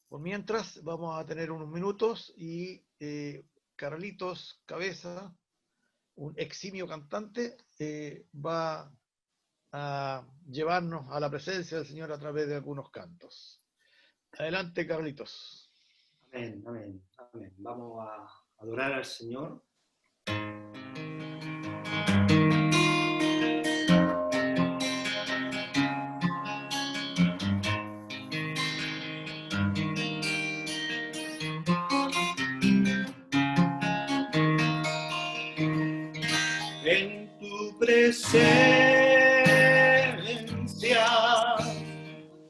Por mientras, vamos a tener unos minutos y Carlitos Cabeza, un eximio cantante, va a llevarnos a la presencia del Señor a través de algunos cantos. Adelante, Carlitos. Amén, amén, amén. Vamos a adorar al Señor. En tu presencia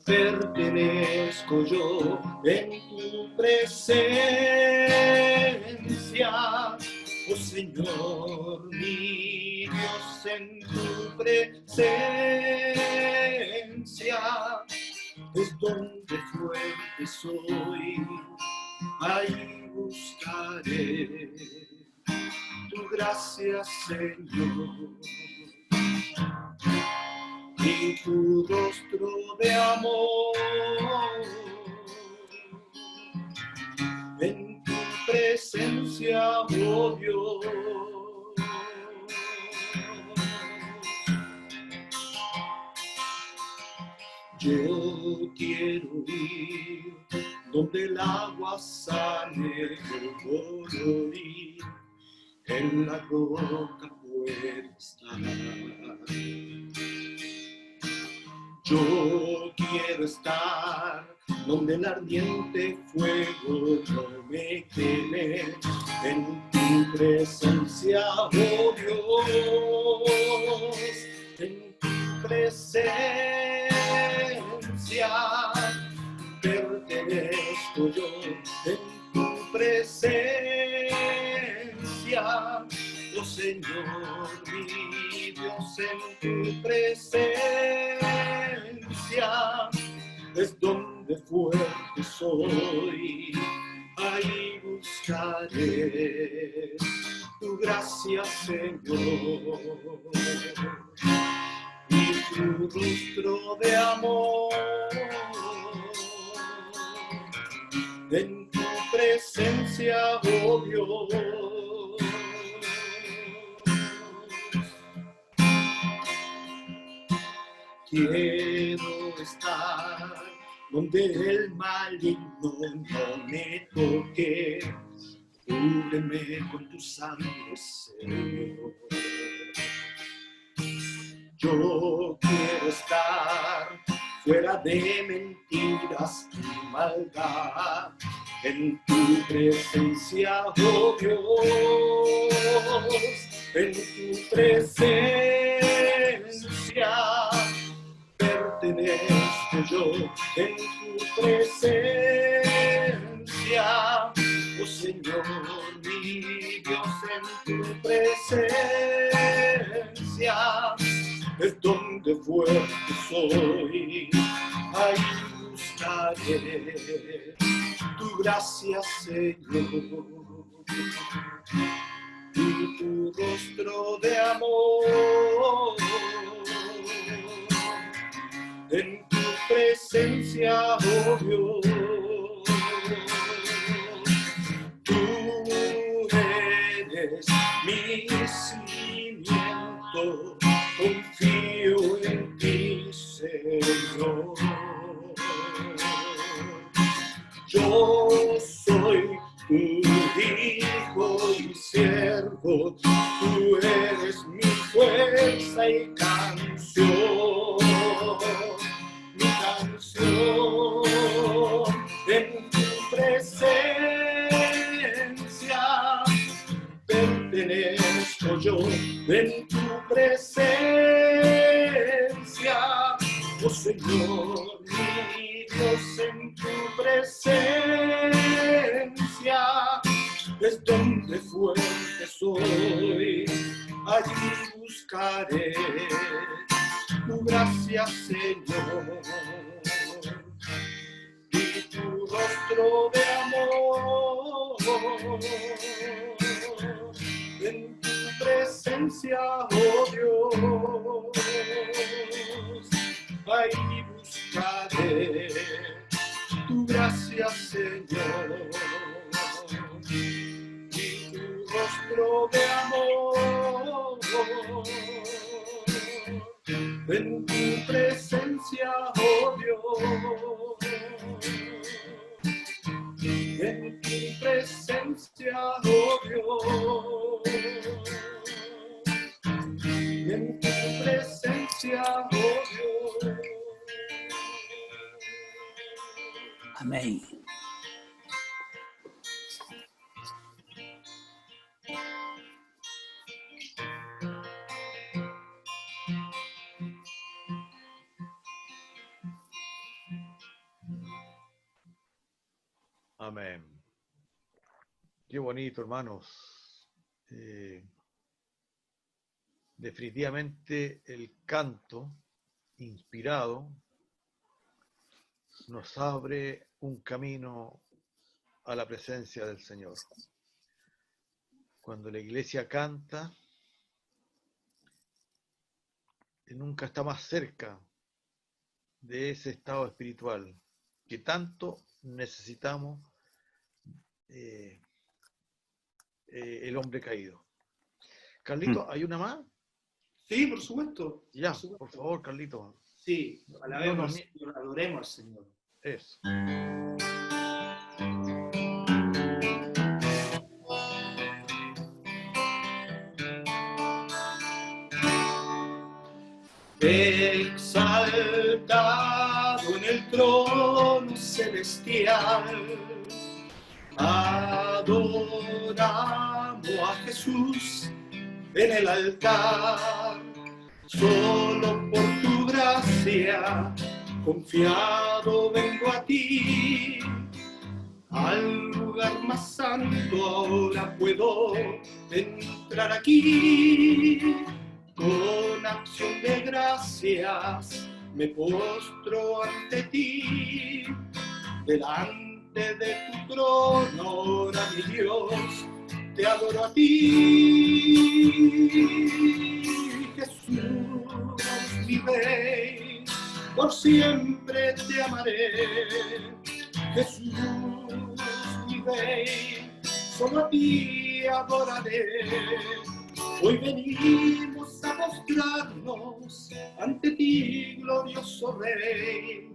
pertenezco yo, en tu presencia, oh Señor, mi Dios, en tu presencia es donde fuerte soy, ahí buscaré tu gracia, Señor, y tu rostro de amor. En tu presencia, oh Dios, yo quiero ir donde el agua sale por oír. En la roca puedo estar. Yo quiero estar donde el ardiente fuego no me queme. En tu presencia, oh Dios, en tu presencia pertenezco yo, en tu presencia, oh Señor, mi Dios, en tu presencia es donde fuerte soy, ahí buscaré tu gracia, Señor, y tu rostro de amor. En tu presencia, oh Dios, quiero estar donde el maligno no me toque. Cúbreme con tu sangre, Señor. Yo quiero estar fuera de mentiras y maldad, en tu presencia, oh Dios, en tu presencia pertenezco yo, en tu presencia, oh Señor, mi Dios, en tu presencia es donde fuerte soy, ahí buscaré tu gracia, Señor, y tu rostro de amor. En tu presencia, oh Dios, tú eres mi cimiento, confío en ti, Señor. Yo soy tu hijo y siervo, tú eres mi fuerza y canción, mi canción. En tu presencia pertenezco yo, en tu presencia, oh Señor, mi Dios, en tu presencia es donde fuerte soy, allí buscaré tu gracia, Señor, y tu rostro de amor. En tu presencia, oh Dios, ahí buscaré tu gracia. gracia, Señor, y tu rostro de amor. En tu presencia, oh Dios, en tu presencia, oh Dios, en tu presencia, oh Dios. Amén. Amén. Qué bonito, hermanos. Definitivamente el canto inspirado nos abre un camino a la presencia del Señor. Cuando la iglesia canta, nunca está más cerca de ese estado espiritual que tanto necesitamos el hombre caído. Carlito, ¿hay una más? Sí, por supuesto. Ya, Por supuesto. por favor, Carlito. Sí, alabemos No, al Señor, adoremos al Señor. Eso. Exaltado en el trono celestial, adoramos a Jesús en el altar. Solo por tu gracia, confiado vengo a ti. Al lugar más santo ahora puedo entrar aquí. Con acción de gracias me postro ante ti. Delante de tu trono, ahora mi Dios, te adoro a ti. Jesús, mi Rey, por siempre te amaré. Jesús, mi Rey, solo a ti adoraré. Hoy venimos a postrarnos ante ti, glorioso Rey.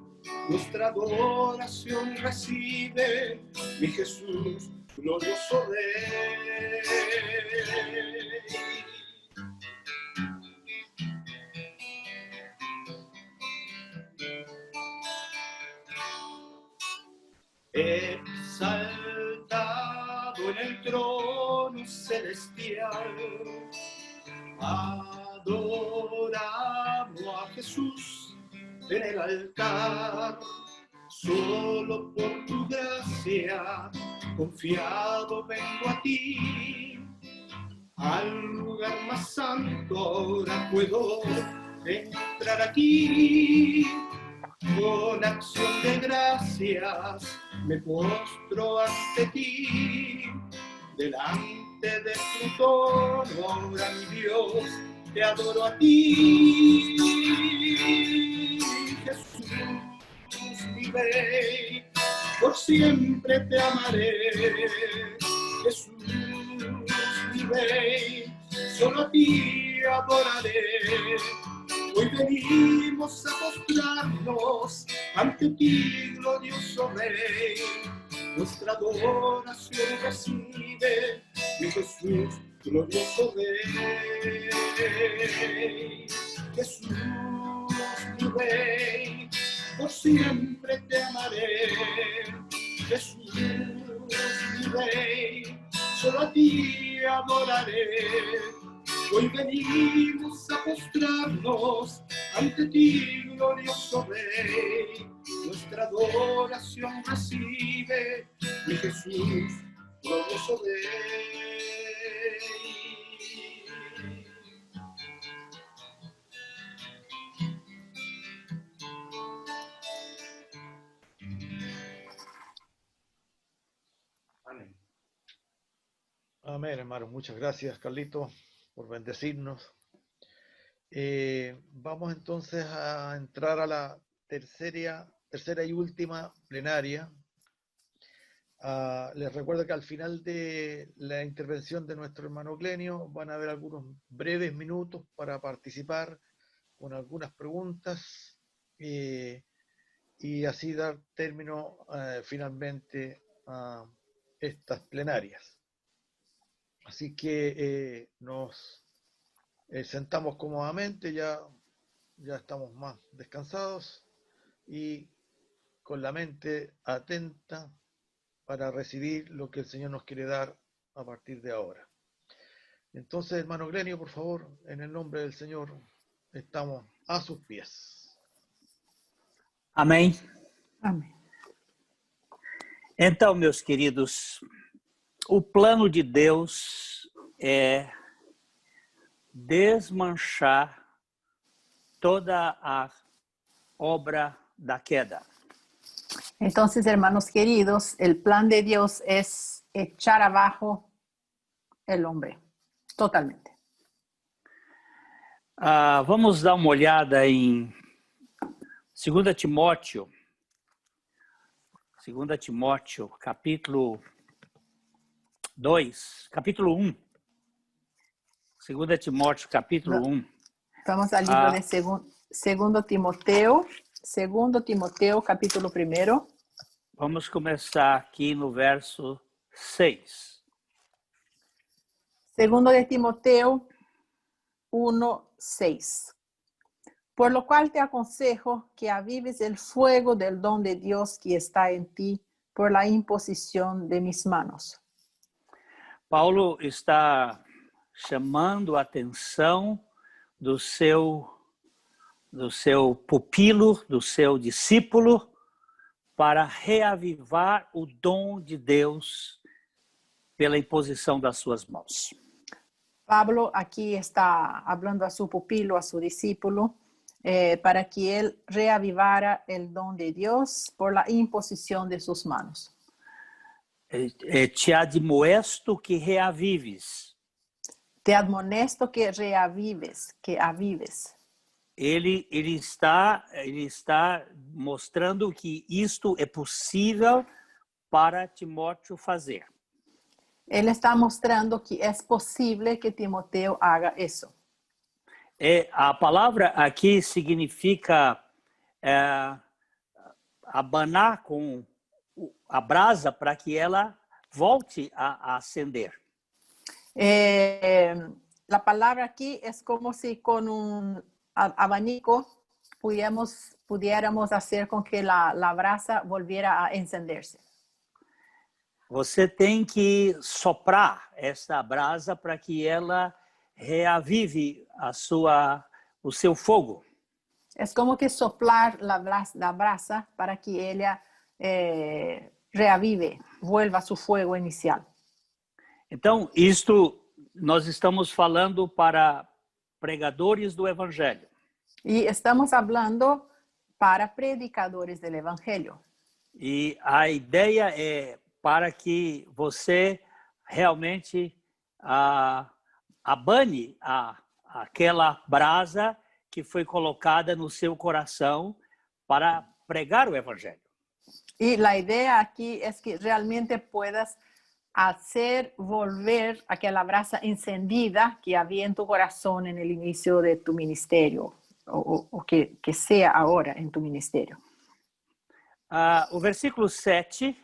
Nuestra adoración recibe, mi Jesús, glorioso Rey. Exaltado en el trono celestial, adoramos a Jesús en el altar. Solo por tu gracia, confiado vengo a ti. Al lugar más santo ahora puedo entrar aquí. Con acción de gracias me postro ante ti. Delante de tu trono, ahora mi Dios, te adoro a ti. Jesús, mi Rey, por siempre te amaré. Jesús, mi Rey, solo a ti adoraré. Hoy venimos a postrarnos ante ti, glorioso Rey. Nuestra adoración recibe, mi Jesús, glorioso Rey. Jesús, mi Rey, por siempre te amaré. Jesús, mi Rey, solo a ti adoraré. Hoy venimos a postrarnos ante ti, glorioso Rey. Nuestra adoración recibe, mi Jesús, glorioso Rey. Amén. Amén, hermano. Muchas gracias, Carlito, por bendecirnos. Vamos entonces a entrar a la tercera y última plenaria Les recuerdo que al final de la intervención de nuestro hermano Clenio van a haber algunos breves minutos para participar con algunas preguntas y así dar término finalmente a estas plenarias. Así que nos sentamos cómodamente, ya estamos más descansados y con la mente atenta para recibir lo que el Señor nos quiere dar a partir de ahora. Entonces, hermano Clenio, por favor, en el nombre del Señor, estamos a sus pies. Amém. Amém. Então, meus queridos, o plano de Deus é desmanchar toda a obra da queda. Entonces, hermanos queridos, el plan de Dios es echar abajo el hombre, totalmente. Vamos dar uma olhada em 2 Timóteo, capítulo 2, capítulo 1. 2 Timóteo, capítulo 1. Vamos al libro de segundo Timoteo, capítulo 1. Vamos começar aqui no verso 6. Segundo de Timoteo 1:6. Por lo cual te aconsejo que avives el fuego del don de Dios que está en ti por la imposición de mis manos. Paulo está chamando a atenção do seu pupilo, do seu discípulo, para reavivar o dom de Deus pela imposição das suas mãos. Pablo aquí está hablando a su pupilo, a su discípulo, para que él reavivara el don de Dios por la imposición de sus manos. Te admoesto que reavives. Te admonesto que reavives, que avives. Ele está mostrando que isto é possível para Timóteo fazer. Él está mostrando que es posible que Timoteo haga eso. A palavra aqui significa abanar com a brasa para que ela volte a acender. La palabra aquí es como si con un abanico pudiéramos hacer con que la brasa volviera a encenderse. Você tem que soprar essa brasa para que ela reavive o seu fogo. Es como que soplar la brasa para que ella reavive, vuelva a su fuego inicial. Então, isto nós estamos falando para pregadores do Evangelho. Y estamos hablando para predicadores del Evangelio. E a ideia é para que você realmente abane aquela brasa que foi colocada no seu coração para pregar o Evangelho. Y la idea aquí es que realmente puedas hacer volver aquella brasa encendida que había en tu corazón en el inicio de tu ministerio, o que sea ahora en tu ministerio. O versículo 7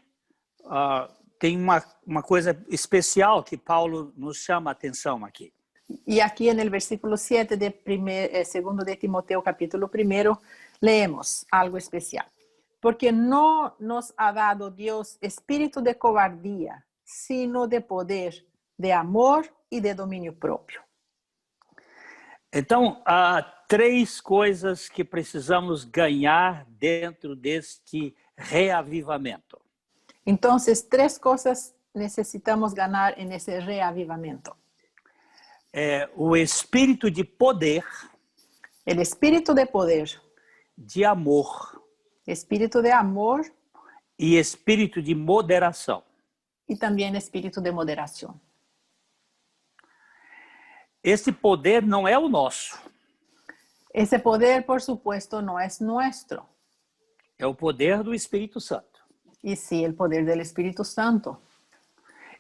tem uma coisa especial que Paulo nos chama a atenção aqui. Y aquí en el versículo 7 segundo de Timoteo capítulo 1 leemos algo especial. Porque no nos ha dado Dios espíritu de cobardía, sino de poder, de amor y de dominio propio. Então, há 3 coisas que precisamos ganhar dentro deste reavivamento. Entonces, 3 cosas necesitamos ganar en ese reavivamiento. O espírito de poder, El espíritu de poder, de amor espíritu de amor e espírito de moderação. y también espíritu de moderación. Esse poder não é o nosso. Ese poder, por supuesto, no es nuestro. É o poder do Espírito Santo. y sí el poder del Espíritu Santo.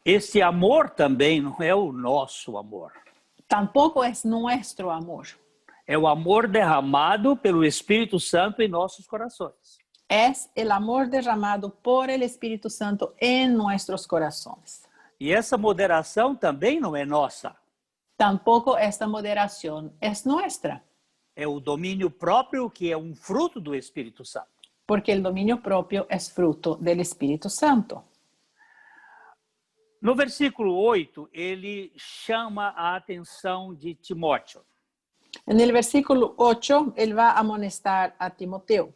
Este amor também não é o nosso amor. Tampoco es nuestro amor. É o amor derramado pelo Espírito Santo em nossos corações. Es el amor derramado por el Espíritu Santo en nuestros corazones. E essa moderação também não é nossa. Tampoco esta moderación es nuestra, É o domínio próprio que é um fruto do Espírito Santo. porque el dominio propio es fruto del Espíritu Santo. No versículo 8, ele chama a atenção de Timóteo. En el versículo 8, él va a amonestar a Timoteo.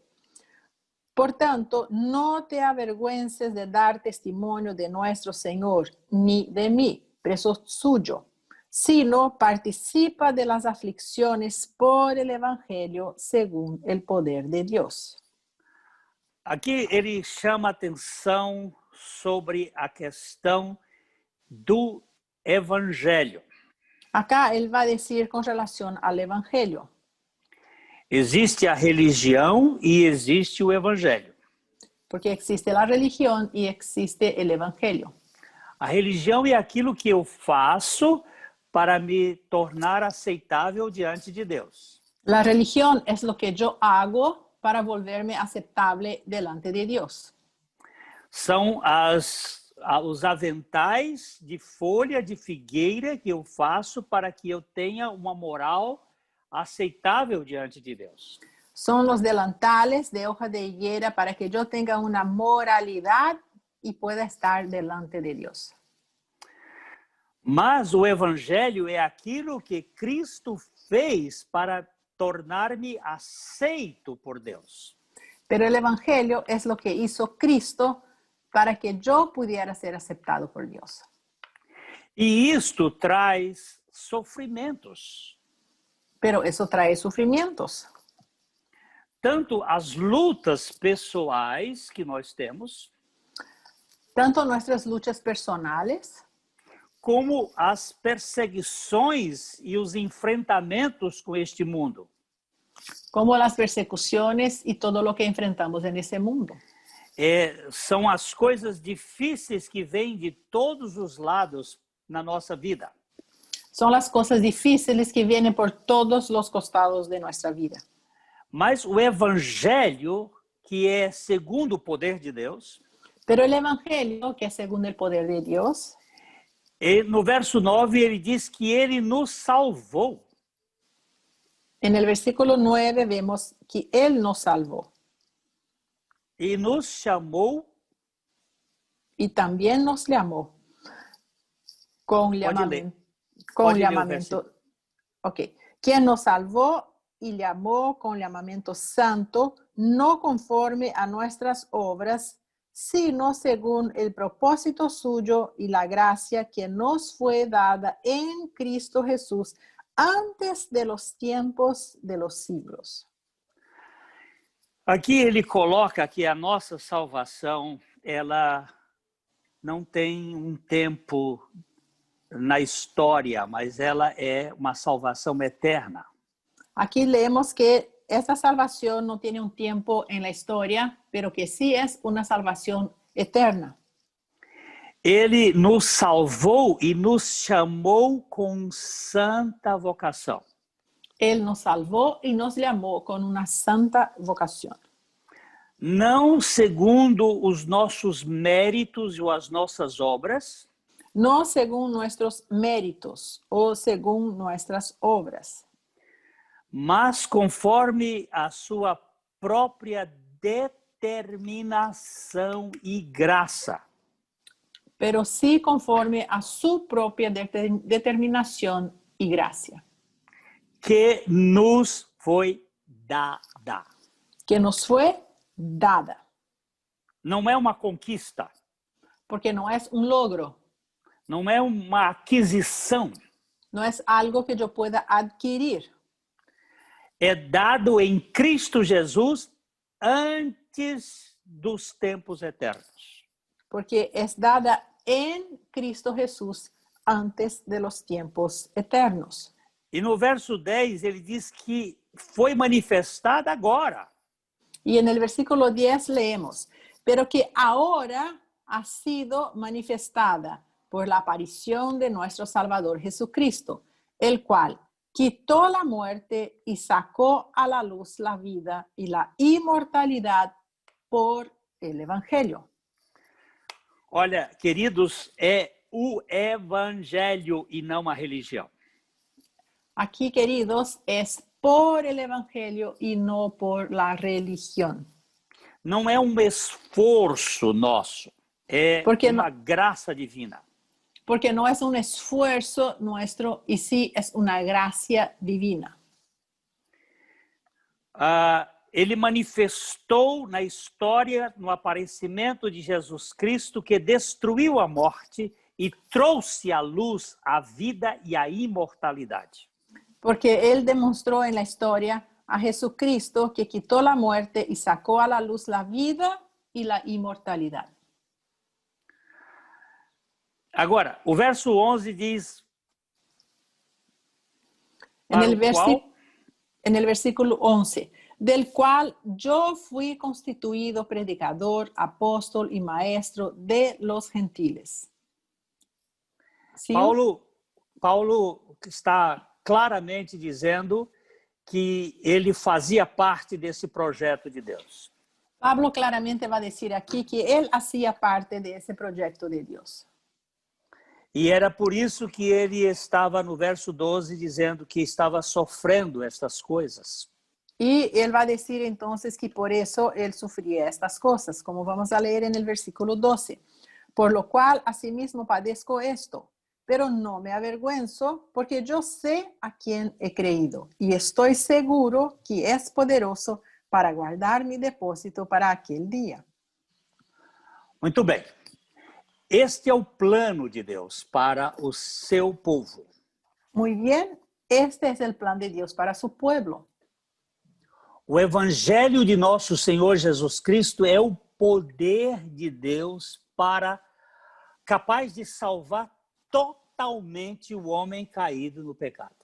Por tanto, no te avergüences de dar testimonio de nuestro Señor, ni de mí, preso suyo, sino participa de las aflicciones por el Evangelio según el poder de Dios. Aqui ele chama atenção sobre a questão do evangelho. Acá él va a decir con relación al Evangelio, Existe a religião e existe o evangelho. porque existe la religión y existe el Evangelio. A religião é aquilo que eu faço para me tornar aceitável diante de Deus. La religión es lo que yo hago para volverme aceptable delante de Dios. São os aventais de folha de figueira que eu faço para que eu tenha uma moral aceitável diante de Deus. Son los delantales de hoja de higuera para que yo tenga una moralidad y pueda estar delante de Dios. Mas o evangelho é aquilo que Cristo fez para tornar-me aceito por Deus. Pero el Evangelio es lo que hizo Cristo para que yo pudiera ser aceptado por Dios. E isto traz sofrimentos. Pero eso trae sufrimientos. Tanto as lutas pessoais que nós temos, Tanto nuestras luchas personales como as perseguições e os enfrentamentos com este mundo. como las persecuciones y todo lo que enfrentamos en ese mundo. São as coisas difíceis que vêm de todos os lados na nossa vida. Son las cosas difíciles que vienen por todos los costados de nuestra vida. Mas o evangelho, que é segundo o poder de Deus, Pero el Evangelio, que es según el poder de Dios, no verso 9 ele diz que ele nos salvou. en el versículo 9 vemos que Él nos salvó E nos chamou, y también nos llamó con llamamiento. Pode ler o versículo. Ok. Quien nos salvó y llamó con llamamiento santo, no conforme a nuestras obras, sino según el propósito suyo y la gracia que nos fue dada en Cristo Jesús antes de los tiempos de los siglos. Aqui ele coloca que a nossa salvação, ela não tem um tempo na história, mas ela é uma salvação eterna. Aquí leemos que esta salvación no tiene un tiempo en la historia, pero que sí es una salvación eterna. Ele nos salvou e nos chamou com santa vocação. Él nos salvó y nos llamó con una santa vocación. Não segundo os nossos méritos ou as nossas obras, No según nuestros méritos o según nuestras obras, mas conforme a sua própria determinação e graça, pero sí conforme a su propia determinación y gracia, que nos foi dada. que nos fue dada, Não é uma conquista, porque no es un logro, não é uma aquisição. no es algo que yo pueda adquirir. É dado em Cristo Jesus antes dos tempos eternos. Porque es dada en Cristo Jesús antes de los tiempos eternos. E no verso 10 ele diz que foi manifestada agora. Y en el versículo 10 leemos, pero que ahora ha sido manifestada por la aparición de nuestro Salvador Jesucristo, el cual quitó la muerte y sacó a la luz la vida y la inmortalidad por el Evangelio. Olha, queridos, é o evangelho e não a religião. Aquí, queridos, es por el Evangelio y no por la religión. Não é um esforço nosso, é uma graça divina. Porque no es un esfuerzo nuestro y sí es una gracia divina. Ele manifestou na história, no aparecimento de Jesus Cristo, que destruiu a morte e trouxe à luz a vida e a imortalidade. Porque él demostró en la historia a Jesucristo que quitó la muerte y sacó a la luz la vida y la inmortalidad. Agora, o verso 11 diz... En el versículo 11, del cual yo fui constituido predicador, apóstol y maestro de los gentiles. ¿Sí? Paulo está claramente dizendo que ele fazia parte desse projeto de Deus. Pablo claramente va a decir aquí que él hacía parte de ese proyecto de Dios. E era por isso que ele estava no verso 12 dizendo que estava sofrendo estas coisas. Y él va a decir entonces que por eso él sufría estas cosas, como vamos a leer en el versículo 12. Por lo cual asimismo padezco esto, pero no me avergüenzo, porque yo sé a quién he creído y estoy seguro que es poderoso para guardar mi depósito para aquel día. Muito bem. Este é o plano de Deus para o seu povo. Muy bien, este es el plan de Dios para su pueblo. O evangelho de nosso Senhor Jesus Cristo é o poder de Deus capaz de salvar totalmente o homem caído no pecado.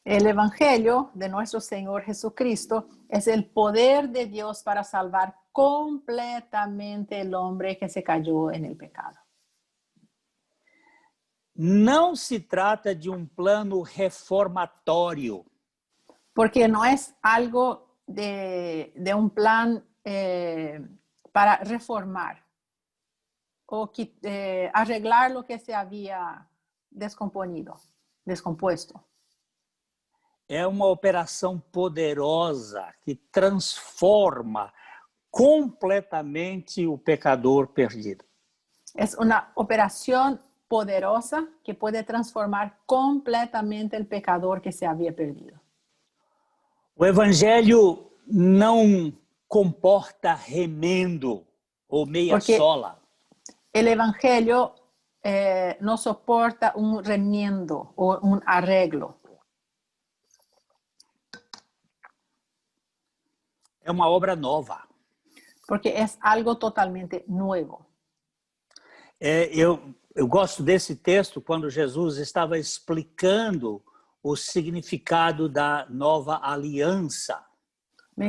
El evangelio de nuestro Señor Jesucristo es el poder de Dios para salvar completamente el hombre que se cayó en el pecado. Não se trata de um plano reformatório. Porque no es algo de un plan para reformar o arreglar lo que se había descompuesto. É uma operação poderosa que transforma completamente o pecador perdido. Es una operación poderosa que puede transformar completamente el pecador que se había perdido. O evangelho não comporta remendo ou meia sola. El evangelio no soporta un remiendo o un arreglo. É uma obra nova. Porque es algo totalmente nuevo. Eu gosto desse texto quando Jesus estava explicando o significado da nova aliança. Me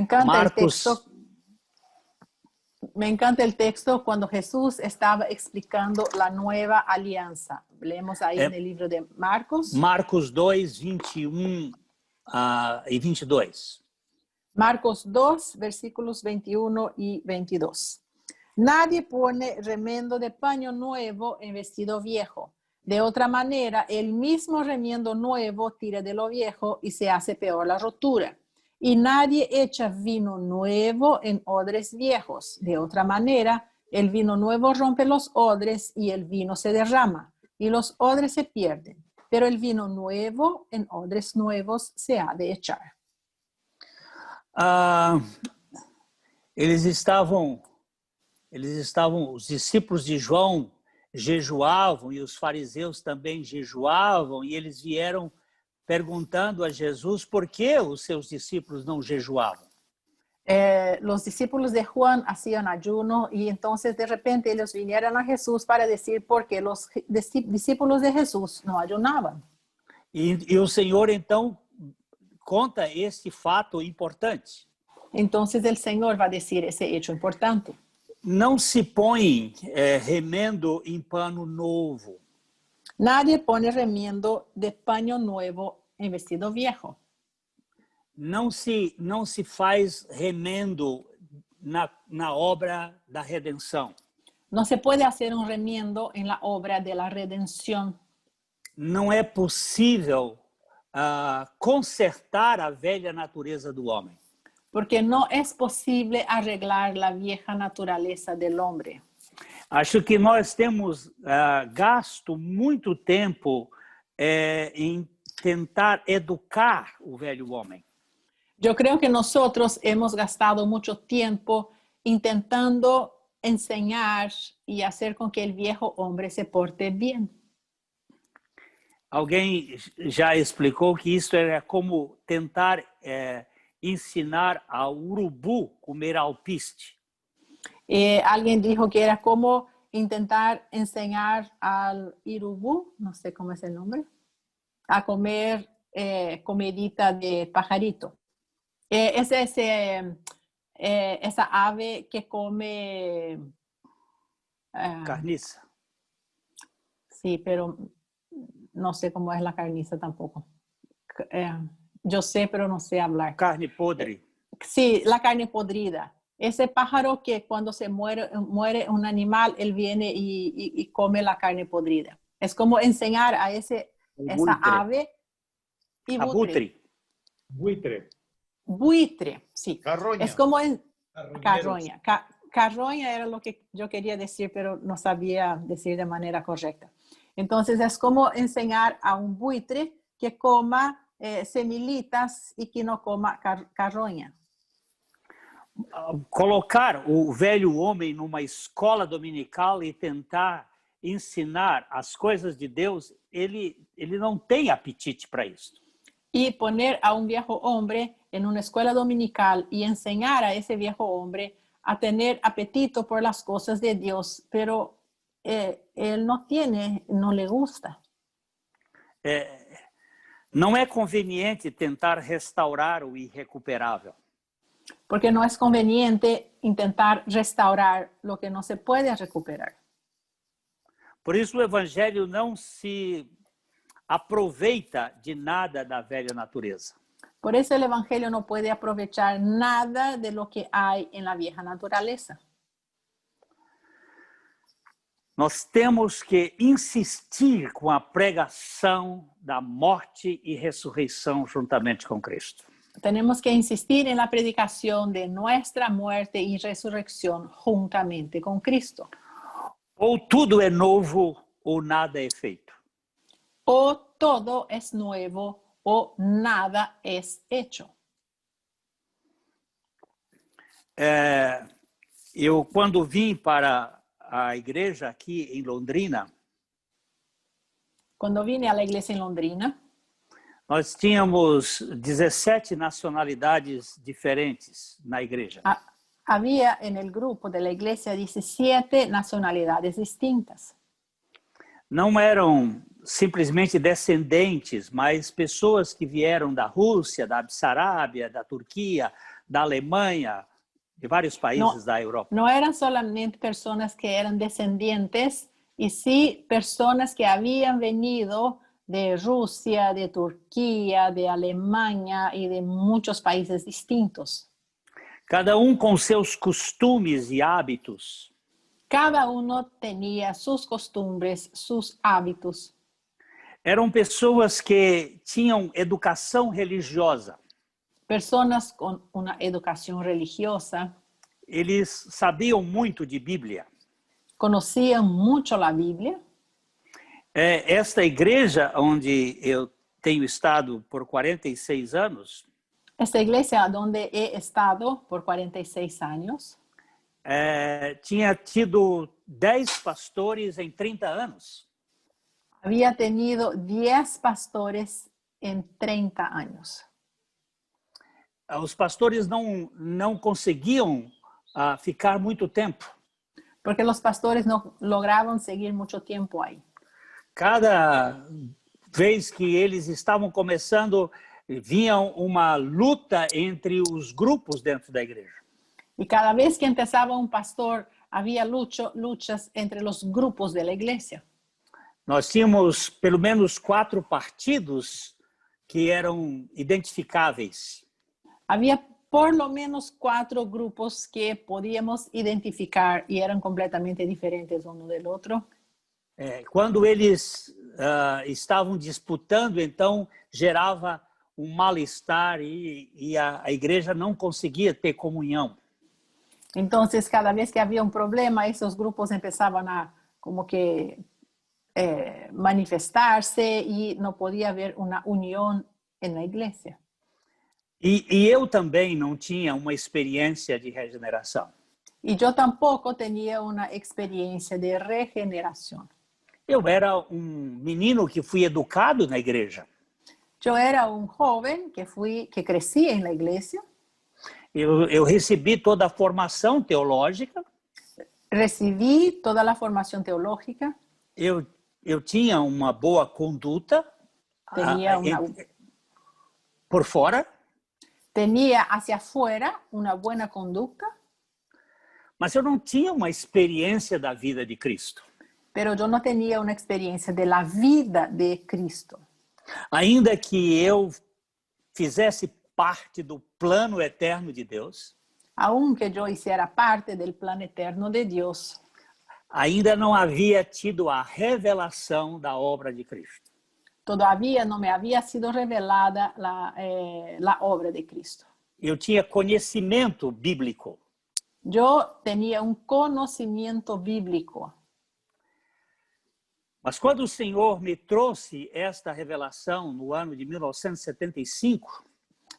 encanta el texto cuando Jesús estaba explicando la nueva alianza. Leemos ahí en el libro de Marcos. Marcos 2, 21 e 22. Marcos 2, versículos 21 y 22. Nadie pone remiendo de paño nuevo en vestido viejo. De otra manera, el mismo remiendo nuevo tira de lo viejo y se hace peor la rotura. Y nadie echa vino nuevo en odres viejos. De otra manera, el vino nuevo rompe los odres y el vino se derrama y los odres se pierden. Pero el vino nuevo en odres nuevos se ha de echar. Os discípulos de João jejuavam e os fariseus também jejuavam e eles vieram perguntando a Jesus por que os seus discípulos não jejuavam. Los discípulos de Juan hacían ayuno y entonces de repente ellos vinieron a Jesús para decir por qué los discípulos de Jesús no ayunaban. E o Senhor então conta este fato importante. Entonces el Señor va a decir ese hecho importante. Não se põe remendo em pano novo. Nadie pone remiendo de paño nuevo en vestido viejo. Não se faz remendo na obra da redenção. No se puede hacer un remiendo en la obra de la redención. Não é possível consertar a velha natureza do homem. Porque no es posible arreglar la vieja naturaleza del hombre. Acho que nós temos gasto muito tempo em tentar educar o velho homem. Yo creo que nosotros hemos gastado mucho tiempo intentando enseñar y hacer con que el viejo hombre se porte bien. Alguém já explicou que isso era como tentar ensinar ao urubu comer alpiste. Alguien dijo que era como intentar enseñar al irubú, no sé cómo es el nombre, a comer comidita de pajarito. Es esa ave que come... Carniça. Sí, pero no sé cómo es la carniza tampoco. Yo sé, pero no sé hablar. Carne podre. Sí, la carne podrida. Ese pájaro que cuando se muere un animal, él viene y come la carne podrida. Es como enseñar a esa ave. Y Abutre. Buitre. Buitre, sí. Carroña. Es como Carroñeros. carroña. Carroña era lo que yo quería decir, pero no sabía decir de manera correcta. Entonces es como enseñar a un buitre que coma semillitas e que não coma carroña. Colocar o velho homem numa escola dominical e tentar ensinar as coisas de Deus, ele não tem apetite para isso. Y poner a un viejo hombre en una escuela dominical y enseñar a ese viejo hombre a tener apetito por las cosas de Dios, pero él no le gusta. Não é conveniente tentar restaurar o irrecuperável. Porque no es conveniente intentar restaurar lo que no se puede recuperar. Por isso o evangelho não se aproveita de nada da velha natureza. Por eso el evangelio no puede aprovechar nada de lo que hay en la vieja naturaleza. Nós temos que insistir com a pregação da morte e ressurreição juntamente com Cristo. Tenemos que insistir en la predicación de nuestra muerte y resurrección juntamente con Cristo. Ou tudo é novo ou nada é feito. O todo es nuevo o nada es hecho. Eu, quando vim para a igreja aqui em Londrina, Cuando vine a la iglesia en Londrina, nós tínhamos 17 nacionalidades diferentes na igreja. había en el grupo de la iglesia 17 nacionalidades distintas. Não eram simplesmente descendentes, mas pessoas que vieram da Rússia, da Absarábia, da Turquia, da Alemanha, de vários países da Europa. No eran solamente personas que eran descendientes, y sí personas que habían venido de Rusia, de Turquía, de Alemania y de muchos países distintos. Cada com seus costumes e hábitos. Cada uno tenía sus costumbres, sus hábitos. Eram pessoas que tinham educação religiosa. Personas con una educación religiosa. Eles sabiam muito de Bíblia. Conocían mucho la Biblia. Esta igreja onde eu tenho estado por 46 anos, Esta iglesia donde he estado por 46 años, tinha tido 10 pastores em 30 anos. había tenido 10 pastores en 30 años. Os pastores não conseguiam ficar muito tempo. Porque los pastores no lograban seguir mucho tiempo ahí. Cada vez que eles estavam começando, vinha uma luta entre os grupos dentro da igreja. Y cada vez que empezaba un pastor había luchas entre los grupos de la iglesia. Nós tínhamos pelo menos 4 partidos que eram identificáveis. Había por lo menos 4 grupos que podíamos identificar y eran completamente diferentes uno del otro. Quando eles estavam disputando, então gerava mal-estar e a igreja não conseguia ter comunhão. Entonces, cada vez que había un problema, esos grupos empezaban a como que manifestarse y no podía haber una unión en la iglesia. E eu também não tinha uma experiência de regeneração. Y yo tampoco tenía una experiencia de regeneración. Eu era menino que fui educado na igreja. Yo era un joven que crecí en la iglesia. Eu recebi toda a formação teológica. Recibí toda la formación teológica. Eu tinha uma boa conduta. Por fora. Tenía hacia afuera una buena conducta. Mas eu não tinha uma experiência da vida de Cristo. Pero yo no tenía una experiencia de la vida de Cristo. Ainda que eu fizesse parte do plano eterno de Deus, aunque yo hiciera parte del plan eterno de Dios, ainda não havia tido a revelação da obra de Cristo. Todavía no me había sido revelada la obra de Cristo. Eu tinha conhecimento bíblico. Yo tenía un conocimiento bíblico. Mas quando o Senhor me trouxe esta revelação no ano de 1975,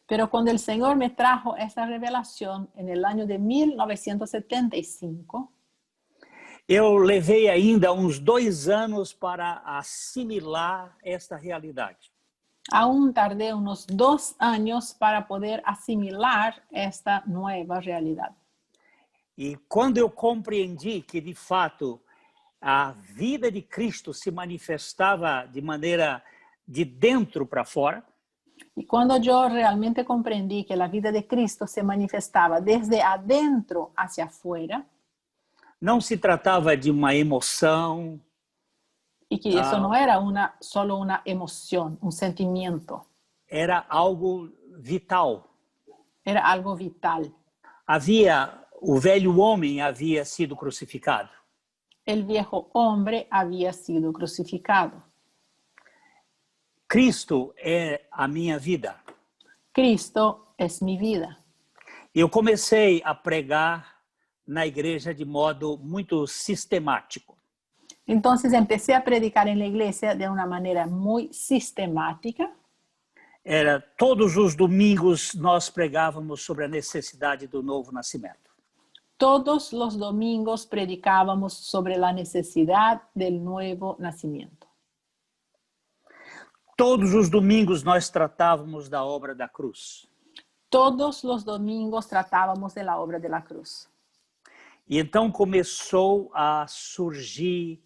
pero cuando el Señor me trajo esa revelación en el año de 1975, eu levei ainda uns 2 anos para assimilar esta realidade. Aún tardé unos 2 años para poder asimilar esta nueva realidad. E quando eu compreendi que, de fato, a vida de Cristo se manifestava de maneira de dentro para fora, y cuando yo realmente comprendí que la vida de Cristo se manifestaba desde adentro hacia afuera, não se tratava de uma emoção, y que eso no era solo una emoción, un sentimiento. Era algo vital. Era algo vital. O velho homem havia sido crucificado. El viejo hombre había sido crucificado. Cristo é a minha vida. Cristo es mi vida. Eu comecei a pregar na igreja de modo muito sistemático. Entonces empecé a predicar en la iglesia de una manera muy sistemática. Todos os domingos nós pregávamos sobre a necessidade do novo nascimento. Todos los domingos predicábamos sobre la necesidad del nuevo nacimiento. Todos os domingos nós tratávamos da obra da cruz. Todos los domingos tratábamos de la obra de la cruz. E então começou a surgir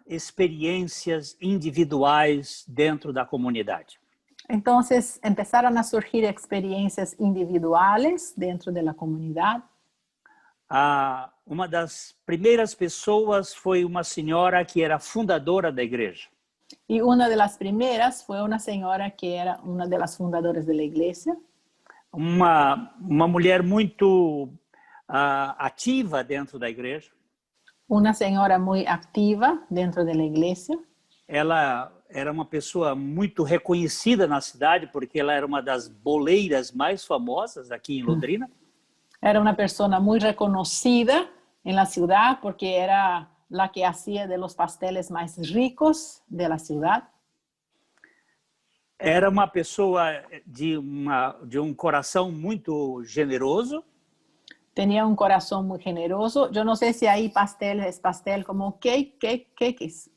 experiências individuais dentro da comunidade. Entonces empezaron a surgir experiencias individuales dentro de la comunidad. Uma das primeiras pessoas foi uma senhora que era fundadora da igreja. Y una de las primeras fue una señora que era una de las fundadoras de la iglesia. Uma mulher muito ativa dentro da igreja. Una señora muy activa dentro de la iglesia. Ela era uma pessoa muito reconhecida na cidade porque ela era uma das boleiras mais famosas aqui em Londrina. Era una persona muy reconocida en la ciudad porque era la que hacía de los pasteles más ricos de la ciudad. Era uma pessoa de coração muito generoso. Tenía un corazón muy generoso. Yo no sé si ahí pastel es pastel como cakes.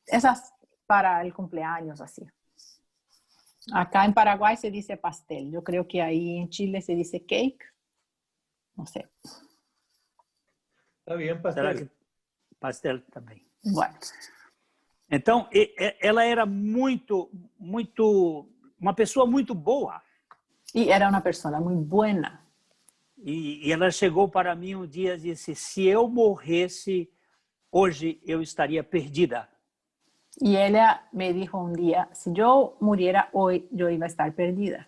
Esas para el cumpleaños así. Acá en Paraguay se dice pastel. Yo creo que ahí en Chile se dice cake. No sé. Está bien, pastel. Será que pastel também? Bueno. Então, ela era uma pessoa muito boa. Y era una persona muy buena. E ela chegou para mim um dia e disse: se eu morresse hoje, eu estaria perdida. Y ella me dijo un día, si yo muriera hoy, yo iba a estar perdida.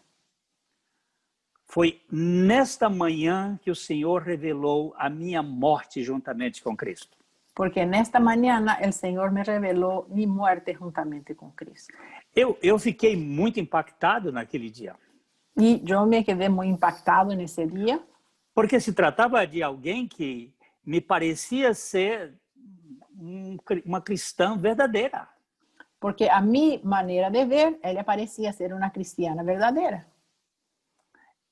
Foi nesta manhã que o Senhor revelou a minha morte juntamente com Cristo. Porque en esta mañana el Señor me reveló mi muerte juntamente con Cristo. Eu fiquei muito impactado naquele dia. Y yo me quedé muy impactado en ese día. Porque se tratava de alguém que me parecia ser uma cristã verdadeira. Porque a mi manera de ver, ella parecía ser una cristiana verdadera.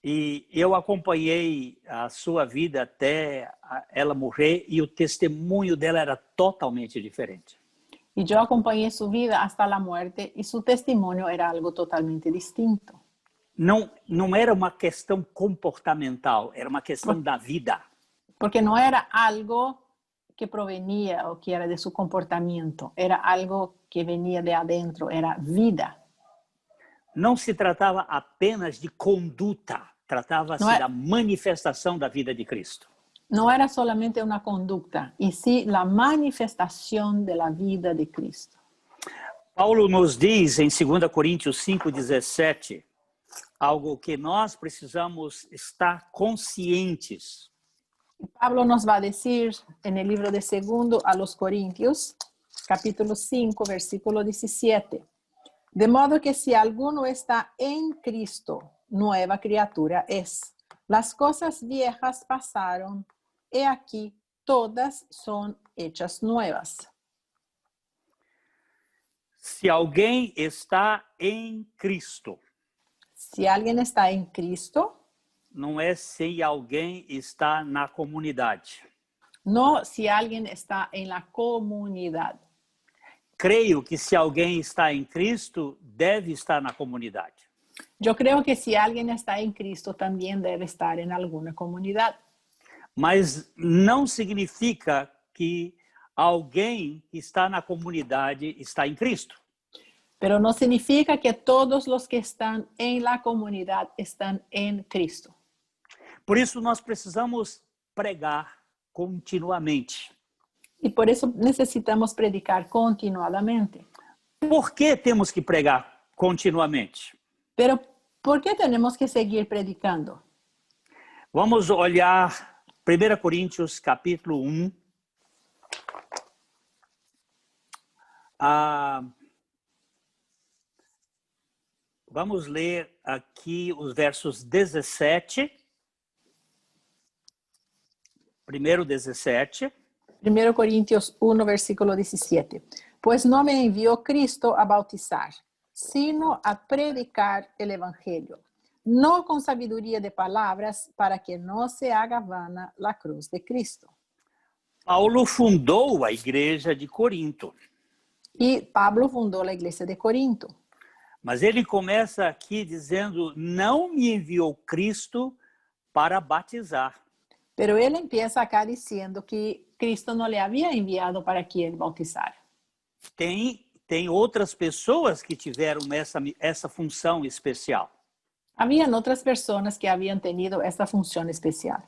E eu acompanhei a sua vida até ela morrer e o testemunho dela era totalmente diferente. Y yo acompañé su vida hasta la muerte y su testimonio era algo totalmente distinto. Não era uma questão comportamental, era uma questão da vida. Porque no era algo que provenía o que era de su comportamiento, era algo que venía de adentro, era vida. Não se tratava apenas de conduta, tratava-se da manifestação da vida de Cristo. No era solamente una conducta, y sí la manifestación de la vida de Cristo. Paulo nos diz em 2 Coríntios 5:17, algo que nós precisamos estar conscientes. Pablo nos va a decir en el libro de 2 a los Corintios, capítulo 5, versículo 17. De modo que si alguno está en Cristo, nueva criatura es. Las cosas viejas pasaron, he aquí, todas son hechas nuevas. Se alguém está em Cristo, Si alguien está en Cristo, não é se alguém está na comunidade. no si alguien está en la comunidad. Creio que se alguém está em Cristo, deve estar na comunidade. Yo creo que si alguien está en Cristo, también debe estar en alguna comunidad. Mas não significa que alguém que está na comunidade está em Cristo. Pero no significa que todos los que están en la comunidad están en Cristo. Por isso nós precisamos pregar continuamente. Y por eso necesitamos predicar continuadamente. Por que temos que pregar continuamente? Pero ¿por qué tenemos que seguir predicando? Vamos olhar 1 Coríntios capítulo 1. Vamos ler aqui os versos 17. Primeiro 17. 1 Corintios 1, versículo 17. Pues no me envió Cristo a bautizar, sino a predicar el evangelio, no con sabiduría de palabras, para que no se haga vana la cruz de Cristo. Paulo fundou a igreja de Corinto. Y Pablo fundó la iglesia de Corinto. Mas ele começa aqui dizendo: não me enviou Cristo para batizar. Pero él empieza acá diciendo que Cristo no le había enviado para que él bautizara. Tem outras pessoas que tiveram essa função especial. Habían otras personas que habían tenido esta función especial.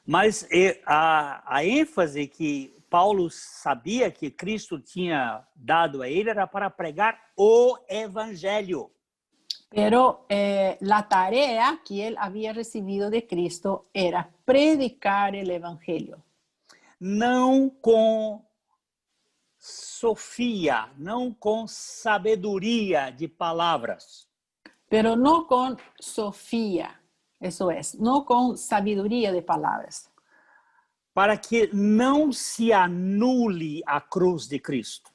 Mas a ênfase que Paulo sabia que Cristo tinha dado a ele era para pregar o evangelho. Pero la tarea que él había recibido de Cristo era predicar el evangelio. Não com sofia, não com sabedoria de palavras. Pero no con sofía, eso es, no con sabiduría de palabras. Para que não se anule a cruz de Cristo.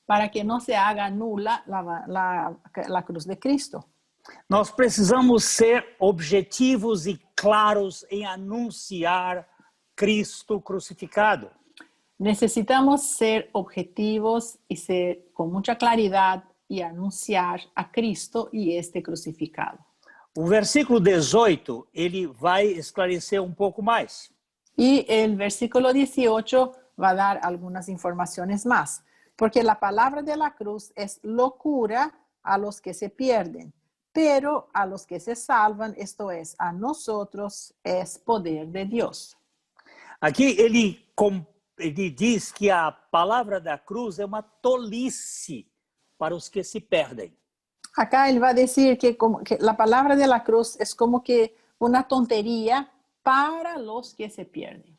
Para que no se haga nula la cruz de Cristo. Nós precisamos ser objetivos e claros em anunciar Cristo crucificado. Necesitamos ser objetivos y ser con mucha claridad y anunciar a Cristo y este crucificado. O versículo 18, ele vai esclarecer um pouco mais. Y el versículo 18 va a dar algunas informaciones más. Porque la palabra de la cruz es locura a los que se pierden, pero a los que se salvan, esto es, a nosotros, es poder de Dios. Aqui ele diz que a palavra da cruz é uma tolice para os que se perdem. Acá él va a decir que la palabra de la cruz es como que una tontería para los que se pierden.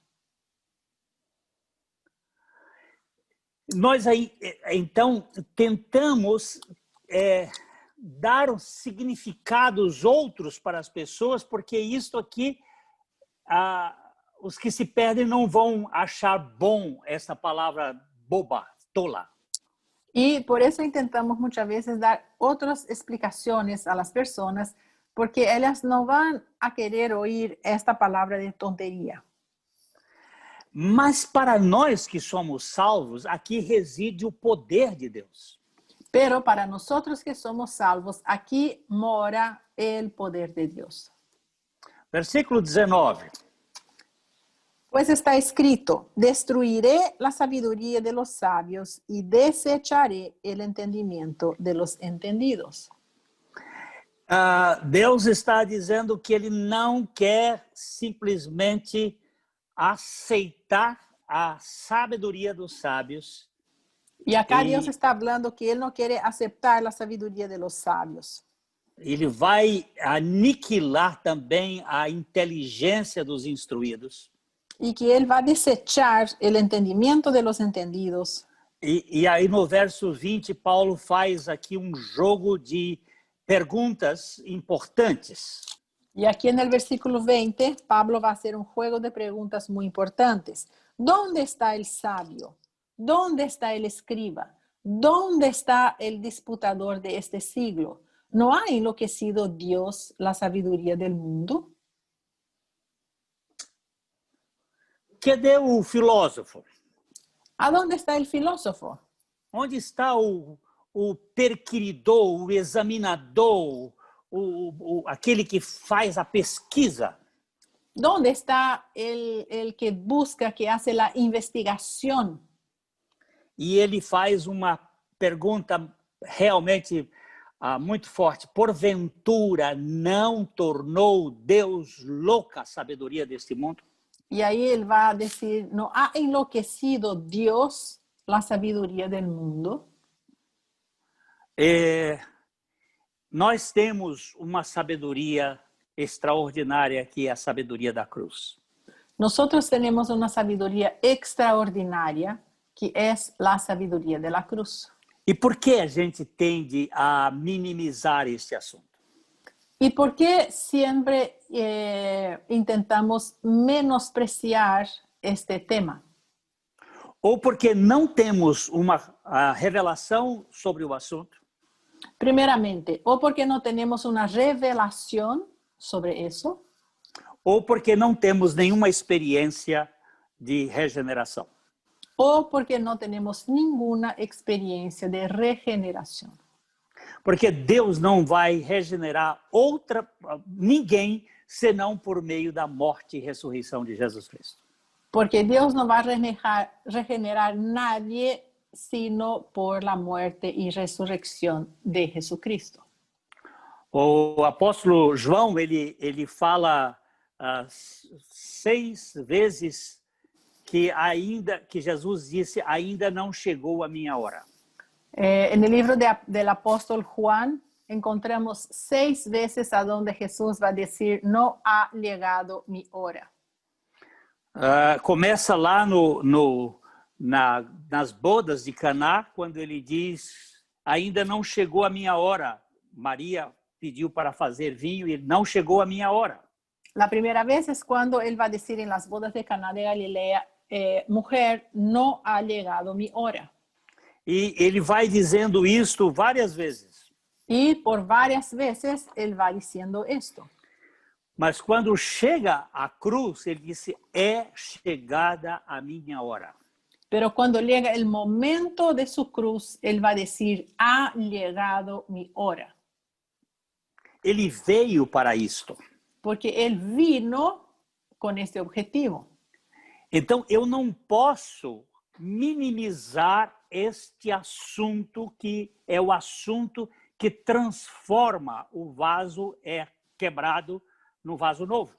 Nós aí, então, tentamos dar significados outros para as pessoas, porque isto aqui, os que se perdem não vão achar bom essa palavra boba, tola. Y por eso intentamos muchas veces dar otras explicaciones a las personas, porque ellas no van a querer oír esta palabra de tontería. Mas para nós que somos salvos, aqui reside o poder de Deus. Pero para nosotros que somos salvos, aquí mora el poder de Dios. Versículo 19. Pues está escrito, destruiré la sabiduría de los sabios y desecharé el entendimiento de los entendidos. Deus está dizendo que ele não quer simplesmente aceitar a sabedoria dos sábios. Y acá Dios está hablando que Él no quiere aceptar la sabiduría de los sabios. Ele vai aniquilar também a inteligência dos instruídos. Y que Él va a desechar el entendimiento de los entendidos. E aí no verso 20, Paulo faz aqui um jogo de perguntas importantes. Y aquí en el versículo 20, Pablo va a hacer un juego de preguntas muy importantes. ¿Dónde está el sabio? ¿Dónde está el escriba? ¿Dónde está el disputador de este siglo? ¿No ha enloquecido Dios la sabiduría del mundo? Cadê o filósofo? ¿Dónde está el filósofo? Onde está o perquiridor, o examinador, aquele que faz a pesquisa? ¿Dónde está el que busca, que hace la investigación? E ele faz uma pergunta realmente muito forte. Porventura não tornou Deus louca a sabedoria deste mundo? Y ahí él va a decir, ¿no ha enloquecido Dios la sabiduría del mundo? Nós temos uma sabedoria extraordinária, que é a sabedoria da cruz. Nosotros tenemos una sabiduría extraordinaria, que es la sabiduría de la cruz. E por que a gente tende a minimizar este assunto? ¿Y por qué siempre intentamos menospreciar este tema? Ou porque não temos uma revelação sobre o assunto? Primeramente, o porque no tenemos una revelación sobre eso, Ou porque não temos nenhuma experiência de regeneração? o porque no tenemos ninguna experiencia de regeneración. Porque Deus não vai regenerar ninguém senão por meio da morte e ressurreição de Jesus Cristo. Porque Dios no va a regenerar nadie sino por la muerte y resurrección de Jesucristo. O apóstolo João, ele fala 6 vezes que Jesus disse, ainda não chegou a minha hora. En el libro del apóstol Juan encontramos 6 veces a donde Jesús va a decir, no ha llegado mi hora. Começa lá nas bodas de Caná, quando ele diz, ainda não chegou a minha hora. Maria pediu para fazer vinho e não chegou a minha hora. La primera vez es cuando él va a decir en las bodas de Caná de Galilea, mujer, no ha llegado mi hora. E ele vai dizendo isto várias vezes. Y por varias veces él va diciendo esto. Mas quando chega à cruz, ele disse, é chegada a minha hora. Pero cuando llega el momento de su cruz, él va a decir, ha llegado mi hora. Ele veio para isto. Porque él vino con este objetivo. Então, eu não posso minimizar este assunto, que é o assunto que transforma o vaso quebrado no vaso novo.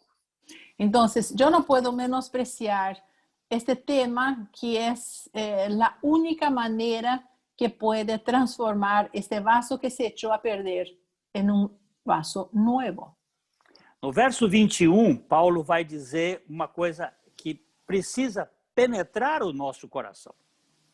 Entonces, yo no puedo menospreciar este tema que es la única manera que puede transformar este vaso que se echó a perder en un vaso nuevo. No verso 21, Paulo vai dizer uma coisa que precisa penetrar o nosso coração.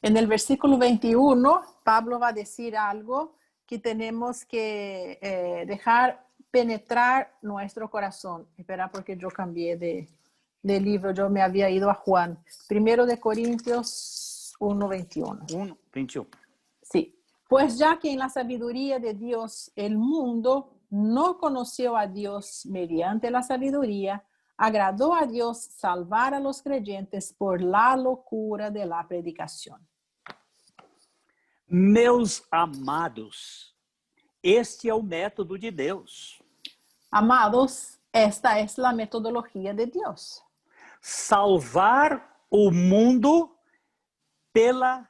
En el versículo 21, Pablo va a decir algo que tenemos que dejar penetrar nuestro corazón. Espera, porque yo cambié de libro, yo me había ido a Juan. 1 de Corintios 1:21. 1:21. Sí. Pues ya que en la sabiduría de Dios el mundo no conoció a Dios mediante la sabiduría, agradó a Dios salvar a los creyentes por la locura de la predicación. Meus amados, este é o método de Deus. Amados, esta es la metodología de Dios. Salvar o mundo pela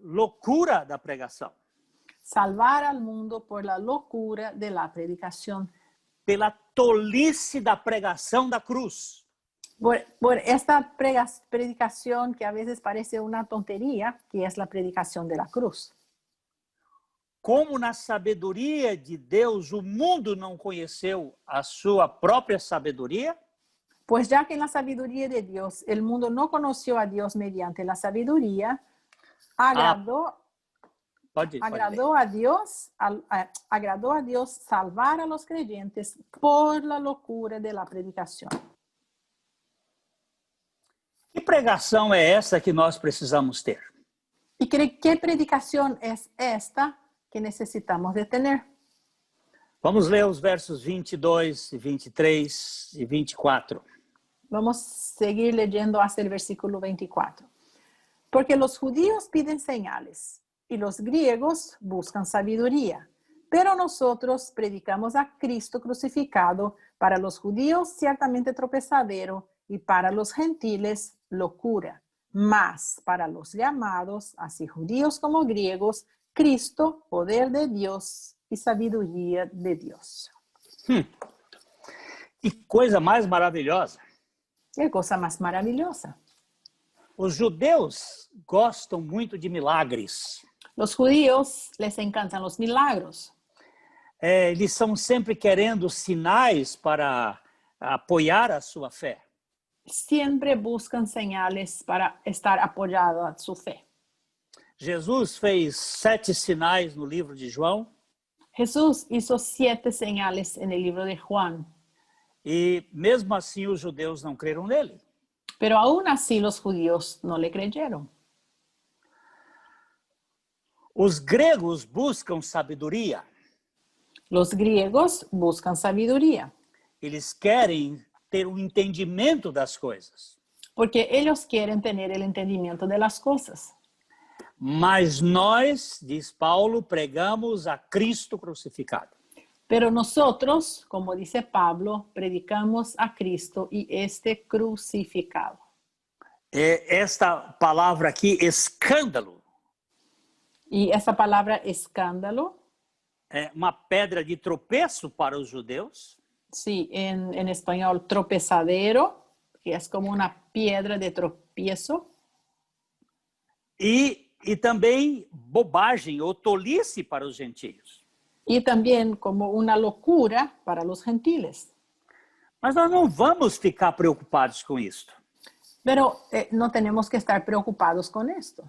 loucura da pregação. Salvar al mundo por la locura de la predicación. Pela tolice da pregação da cruz. Por esta predicación que a veces parece una tontería, que es la predicación de la cruz. Como na sabedoria de Deus o mundo não conheceu a sua própria sabedoria, pues ya que en la sabiduría de Dios el mundo no conoció a Dios mediante la sabiduría, agradó a Dios salvar a los creyentes por la locura de la predicación. Que pregação é essa que nós precisamos ter? ¿Y qué predicación es esta que necesitamos de tener? Vamos ler os versos 22, 23 e 24. Vamos seguir leyendo hasta el versículo 24. Porque los judíos piden señales y los griegos buscan sabiduría, pero nosotros predicamos a Cristo crucificado, para los judíos ciertamente tropezadero y para los gentiles locura, mas para los llamados, así judíos como griegos, Cristo, poder de Dios y sabiduría de Dios. Que coisa mais maravilhosa. Qué cosa más maravillosa. Os judeus gostam muito de milagres. Los judíos les encantan los milagros. Eles são sempre querendo sinais para apoiar a sua fé. Siempre buscan señales para estar apoyado a su fe. Jesus fez 7 sinais no livro de João. Jesús hizo 7 señales en el libro de Juan. E mesmo assim os judeus não creram nele. Pero aún así los judíos no le creyeron. Os gregos buscam sabedoria. Los griegos buscan sabiduría. Eles querem ter um entendimento das coisas. Porque ellos quieren tener el entendimiento de las cosas. Mas nós, diz Paulo, pregamos a Cristo crucificado. Pero nosotros, como dice Pablo, predicamos a Cristo y este crucificado. Esta palavra aqui, escândalo, Y esa palabra escándalo, é uma pedra de tropeço para os judeus. sí, en español tropezadero, que es como una piedra de tropiezo. E também bobagem ou tolice para os gentios. Y también como una locura para los gentiles. Mas nós não vamos ficar preocupados com isto. Pero no tenemos que estar preocupados con esto.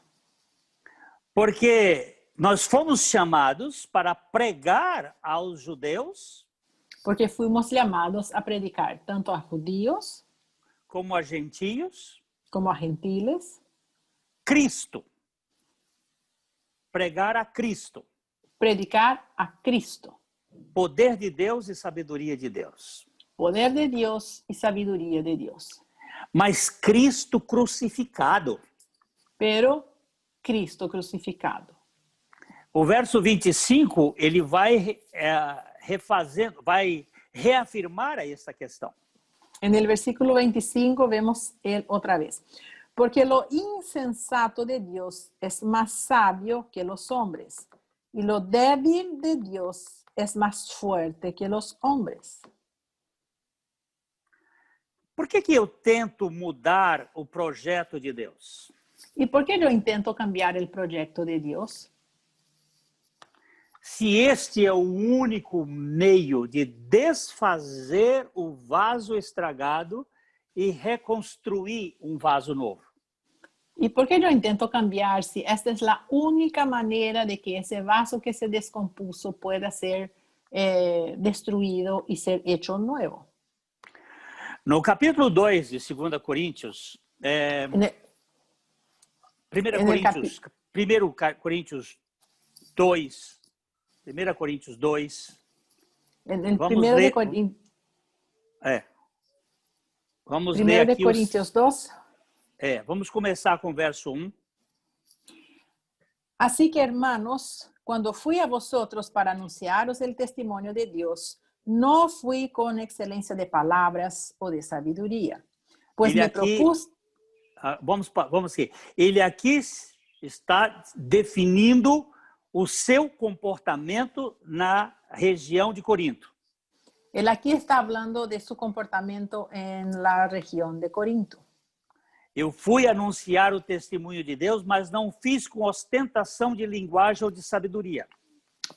Porque nós fomos chamados para pregar aos judeus, Porque fuimos llamados a predicar tanto a judíos como a gentios, como a gentiles. Cristo. Pregar a Cristo. Predicar a Cristo. Poder de Deus e sabedoria de Deus. Poder de Dios y sabiduría de Dios. Mas Cristo crucificado. Pero Cristo crucificado. O verso 25, ele vai vai reafirmar essa questão. En el versículo 25 vemos él otra vez. Porque lo insensato de Dios es más sabio que los hombres. y lo débil de Dios es más fuerte que los hombres. Por que eu tento mudar o projeto de Deus? ¿Y por qué yo intento cambiar el proyecto de Dios? Se este é o único meio de desfazer o vaso estragado e reconstruir um vaso novo. ¿Y por qué yo intento cambiar si esta es la única manera de que ese vaso que se descompuso pueda ser destruido y ser hecho nuevo? No capítulo 2 de 2 Coríntios, 1 Coríntios 2, 1 Coríntios 2. En el Vamos primero ler, vamos ler primero de aqui Corintios 2. Vamos começar com o verso 1. Así que, hermanos, cuando fui a vosotros para anunciaros el testimonio de Dios, no fui con excelencia de palabras o de sabiduría, pues Ele me aqui, propuse... vamos aqui. Ele aqui está definindo o seu comportamento na região de Corinto. Él aquí está hablando de su comportamiento en la región de Corinto. Eu fui anunciar o testemunho de Deus, mas não fiz com ostentação de linguagem ou de sabedoria.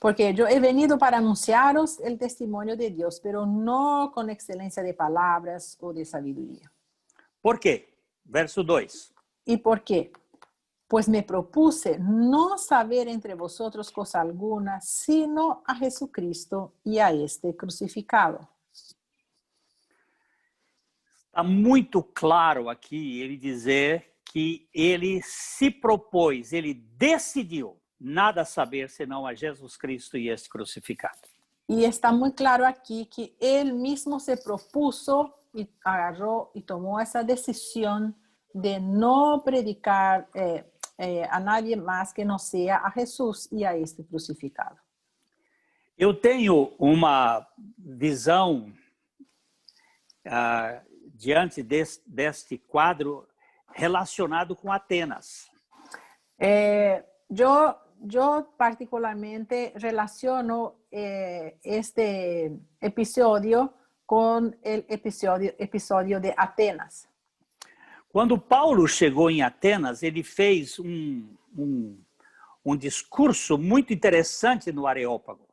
Porque yo he venido para anunciaros el testimonio de Dios, pero no con excelencia de palabras o de sabiduría. Por quê? Verso 2. ¿Y por qué? Pues me propuse no saber entre vosotros cosa alguna, sino a Jesucristo y a este crucificado. Está muito claro aqui ele dizer que ele se propôs, ele decidiu nada saber senão a Jesus Cristo e este crucificado. Y está muy claro aquí que él mismo se propuso y agarró y tomó esa decisión de no predicar a nadie más que no sea a Jesús y a este crucificado. Eu tenho uma visão diante deste quadro relacionado com Atenas. Yo particularmente relaciono este episodio con el episodio de Atenas. Quando Paulo chegou em Atenas, ele fez um discurso muito interessante no Areópago.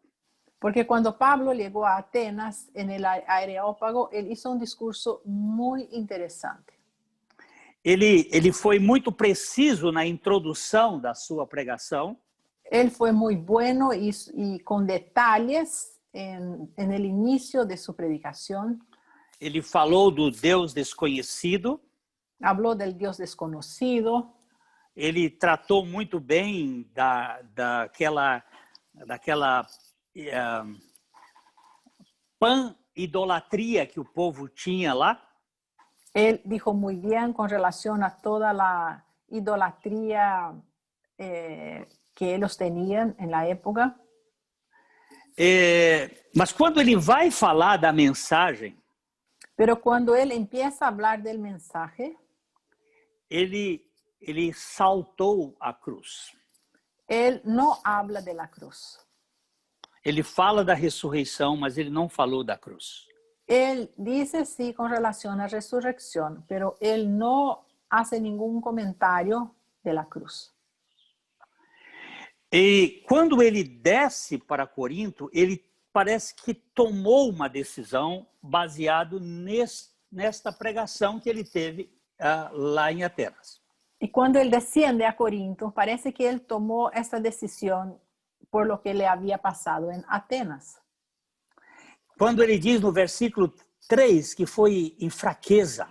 Porque cuando Pablo llegó a Atenas, en el Areópago, él hizo un discurso muy interesante. Ele foi muito preciso na introdução da sua pregação. Él fue muy bueno y con detalles en el inicio de su predicación. Ele falou do Deus desconhecido. Habló del Dios desconocido. Ele tratou muito bem daquela pan-idolatria que o povo tinha lá. Él dijo muy bien con relación a toda la idolatría que ellos tenían en la época. Mas quando ele vai falar da mensagem, pero cuando él empieza a hablar del mensaje, ele saltou a cruz. Él no habla de la cruz. Ele fala da ressurreição, mas ele não falou da cruz. Él dice sí con relación a resurrección, pero él no hace ningún comentario de la cruz. E quando ele desce para Corinto, ele parece que tomou uma decisão baseado nesta pregação que ele teve lá em Atenas. Y cuando él desciende a Corinto, parece que él tomó esta decisión por lo que le había pasado en Atenas. Quando ele diz no versículo 3 que foi em fraqueza.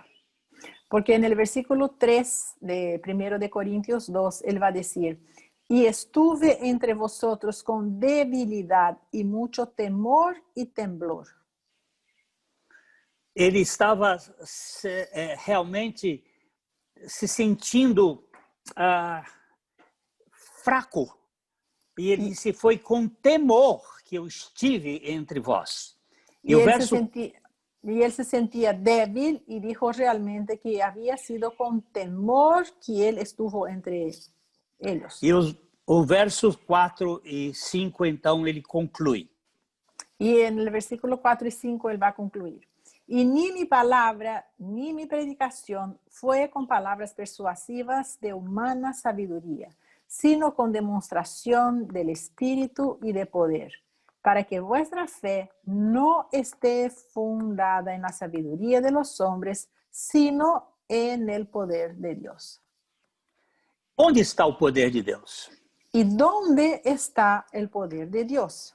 Porque en el versículo 3 de 1 de Corintios 2, él va a decir, y estuve entre vosotros con debilidad y mucho temor y temblor. Ele estava realmente se sentindo fraco. E ele disse, foi com temor que eu estive entre vós. Y él se sentía débil y dijo realmente que había sido con temor que él estuvo entre ellos. E o O verso 4 e 5, então, ele conclui. Y en el versículo 4 y 5 él va a concluir. Y ni mi palabra ni mi predicación fue con palabras persuasivas de humana sabiduría, sino con demostración del Espíritu y de poder, para que vuestra fe no esté fundada en la sabiduría de los hombres, sino en el poder de Dios. Onde está o poder de Deus? ¿Y dónde está el poder de Dios?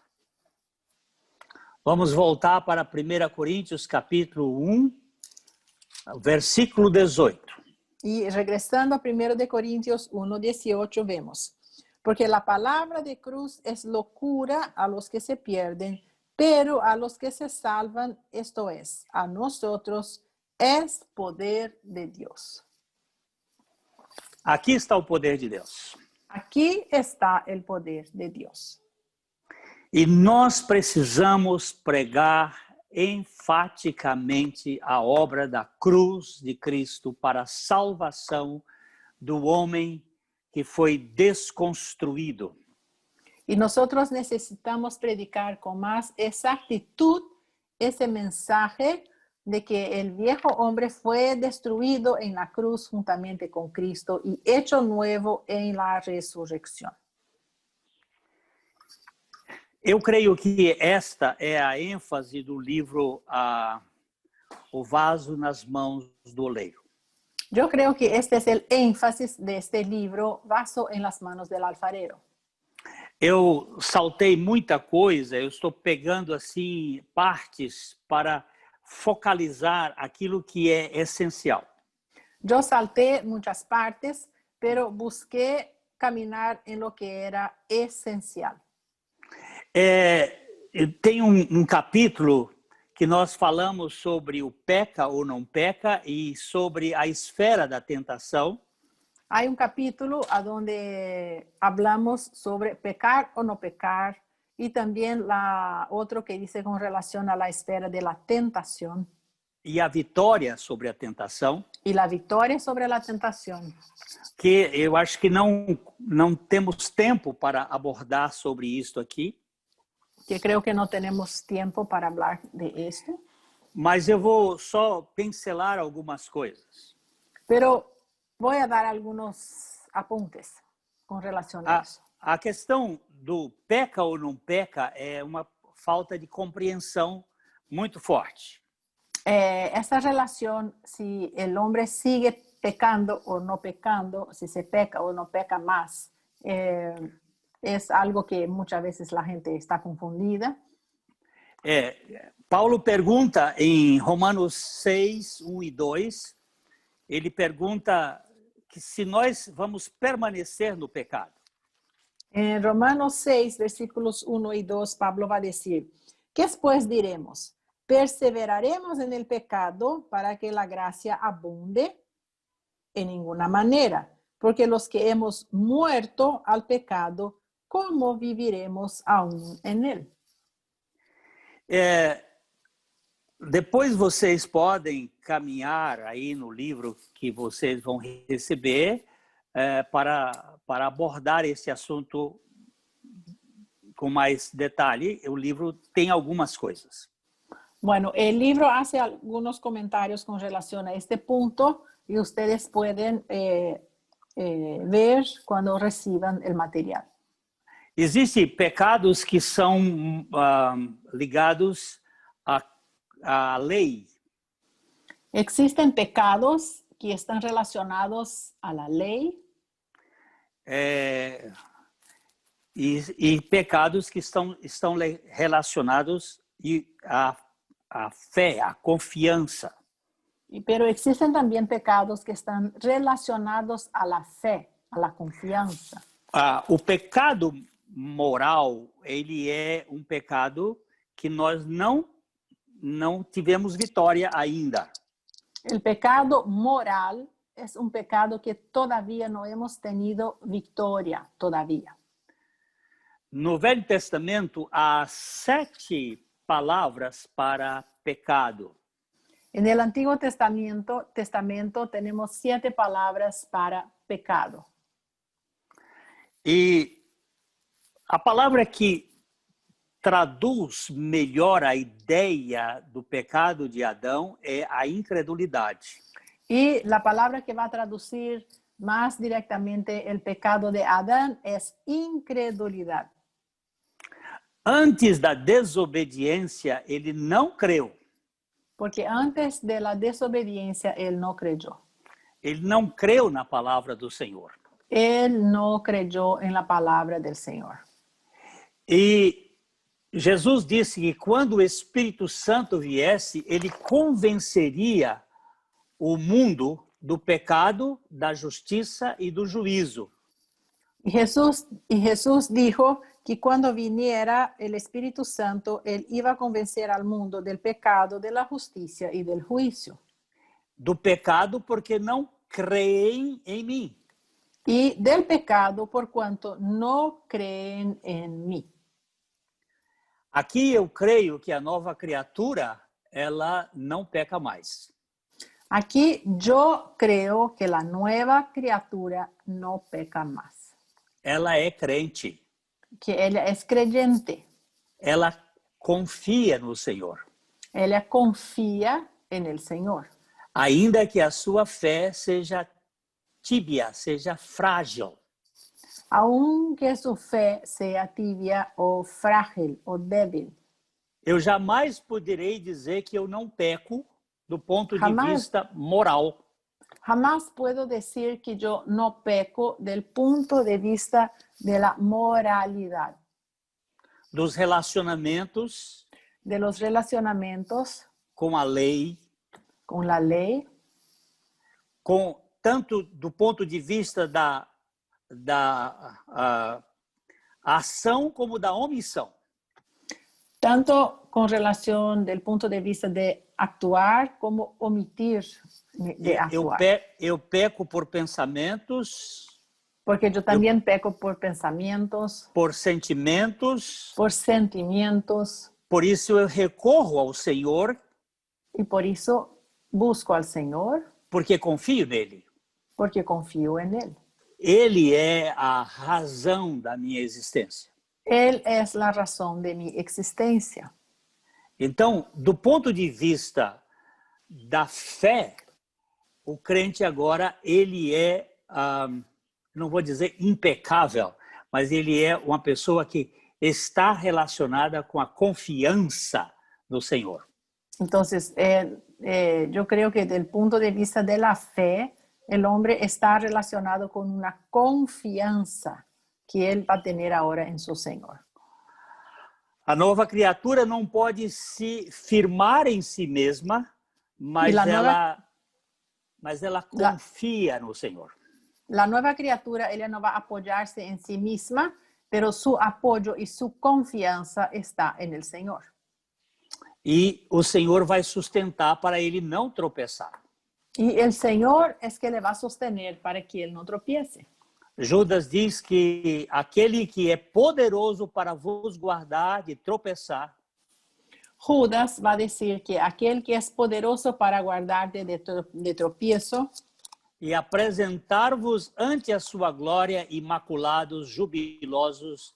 Vamos voltar para 1 Coríntios, capítulo 1, versículo 18. Y regresando a 1 de Corintios 1:18 vemos, porque la palabra de cruz es locura a los que se pierden, pero a los que se salvan, esto es, a nosotros, es poder de Dios. Aqui está o poder de Deus. Aquí está el poder de Dios. E nós precisamos pregar enfaticamente a obra da cruz de Cristo para a salvação do homem que foi desconstruído. Y nosotros necesitamos predicar con más exactitud ese mensaje de que el viejo hombre fue destruido en la cruz juntamente con Cristo y hecho nuevo en la resurrección. Eu creio que esta é a ênfase do livro O Vaso nas Mãos do Oleiro. Yo creo que este es el énfasis de este libro, Vaso en las manos del alfarero. Eu saltei muita coisa, eu estou pegando assim partes para focalizar aquilo que é essencial. Yo salté muchas partes, pero busqué caminar en lo que era esencial. Tem um capítulo que nós falamos sobre o peca ou não peca e sobre a esfera da tentação. Hay un capítulo a donde hablamos sobre pecar o no pecar y también otro que dice con relación a la esfera de la tentación. E a vitória sobre a tentação. Y la victoria sobre la tentación. Que eu acho que não temos tempo para abordar sobre isso aqui. Que creo que no tenemos tiempo para hablar de esto. Mas eu vou só pincelar algumas coisas. Pero voy a dar algunos apuntes con relación a eso. A questão do peca ou não peca é uma falta de compreensão muito forte. Esta relación, si el hombre sigue pecando o no pecando, si se peca o no peca más, es algo que muchas veces la gente está confundida. Paulo pergunta em Romanos 6, 1 e 2, ele pergunta que se nós vamos permanecer no pecado. En Romanos 6, versículos 1 y 2, Pablo va a decir, ¿qué pues diremos? ¿Perseveraremos en el pecado para que la gracia abunde? En ninguna manera, porque los que hemos muerto al pecado, ¿cómo viviremos aún en él? Depois vocês podem caminhar aí no livro que vocês vão receber para abordar esse assunto com mais detalhe. O livro tem algumas coisas. Bueno, el libro hace algunos comentarios con relación a este punto y ustedes pueden ver cuando reciban el material. Existem pecados que são ligados à lei. Existen pecados que están relacionados a la ley. E pecados que estão relacionados à fé, à confiança. Pero existen también pecados que están relacionados a la fe, a la confianza. O pecado moral, ele é um pecado que nós não tivemos vitória ainda. El pecado moral es un pecado que todavía no hemos tenido victoria, todavía. No Velho Testamento, há 7 palavras para pecado. En el Antiguo Testamento tenemos 7 palabras para pecado. E A palavra que traduz melhor a ideia do pecado de Adão é a incredulidade. Y la palabra que va a traducir más directamente el pecado de Adán es incredulidad. Antes da desobediência, ele não creu. Porque antes de la desobediencia, él no creyó. Ele não creu na palavra do Senhor. Él no creyó en la palabra del Señor. E Jesus disse que quando o Espírito Santo viesse, ele convenceria o mundo do pecado, da justiça e do juízo. Y Jesús dijo que cuando viniera el Espíritu Santo, él iba a convencer al mundo del pecado, de la justicia y del juicio. Do pecado porque não creem em mim. Y del pecado por cuanto no creen en mí. Aqui eu creio que a nova criatura, ela não peca mais. Aquí yo creo que la nueva criatura no peca más. Ela é crente. Que ella es creyente. Ela confia no Senhor. Ella confía en el Señor. Ainda que a sua fé seja tíbia, seja frágil. Aunque su fe sea tibia o frágil o débil. Eu jamais poderei dizer que eu não peco do ponto de Jamás. vista moral. Jamás puedo decir que yo no peco del punto de vista de la moralidad, Dos relacionamentos de los relacionamientos com a lei, con la ley, com tanto do ponto de vista da ação como da omissão. tanto con relación del punto de vista de actuar como omitir de actuar. Eu peco por pensamentos, Porque yo también peco por pensamientos, por sentimentos, por sentimientos, por isso eu recorro ao Senhor, y por eso busco al Señor, porque confio nele. porque confío en Él. Ele é a razão da minha existência. Él es la razón de mi existencia. Então, do ponto de vista da fé, o crente agora, ele é, não vou dizer impecável, mas ele é uma pessoa que está relacionada com a confiança no Senhor. Entonces, yo creo que desde el punto de vista de la fe, el hombre está relacionado con una confianza que él va a tener ahora en su Señor. A nova criatura não pode se firmar em si mesma, mas ela confia no Senhor. La nueva criatura, ella no va a apoyarse en sí misma, pero su apoyo y su confianza está en el Señor. E o Senhor vai sustentar para ele não tropeçar. Y el Señor es que le va a sostener para que él no tropiece. Judas diz que aquele que é poderoso para vos guardar de tropeçar, Judas va a decir que aquel que es poderoso para guardarte de tropiezo e apresentar-vos ante a sua glória imaculados, jubilosos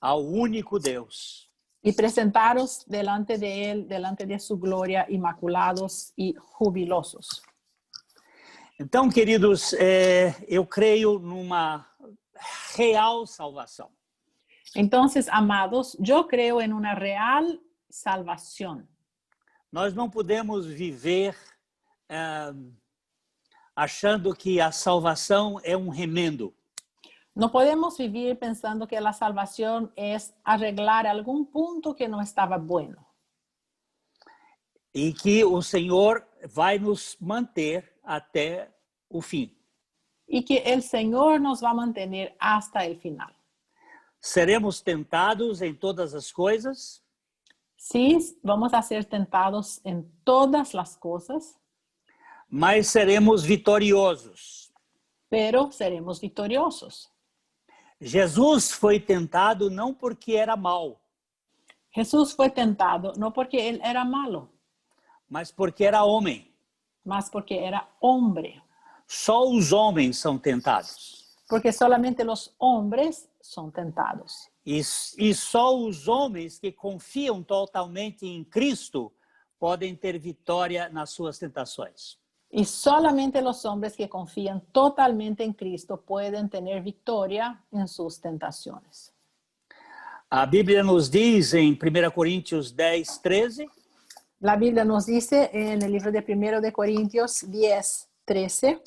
ao único Deus. y presentaros delante de él, delante de su gloria, inmaculados y jubilosos. Então, queridos, eu creio numa real salvação. Entonces, amados, yo creo en una real salvación. Nós não podemos viver achando que a salvação é um remendo. No podemos vivir pensando que la salvación es arreglar algún punto que no estaba bueno. E que o Senhor vai nos manter até o fim. Y que el Señor nos va a mantener hasta el final. Seremos tentados em todas as coisas, Sí, vamos a ser tentados en todas las cosas, mas seremos vitoriosos. pero seremos victoriosos. Jesus foi tentado não porque era mau, Jesús fue tentado no porque él era malo, mas porque era homem. mas porque era hombre. Só os homens são tentados. Porque solamente los hombres son tentados. E só os homens que confiam totalmente em Cristo podem ter vitória nas suas tentações. Y solamente los hombres que confían totalmente en Cristo pueden tener victoria en sus tentaciones. A Bíblia nos diz em 1 Coríntios 10, 13, La Biblia nos dice en el libro de 1 de Corintios 10, 13,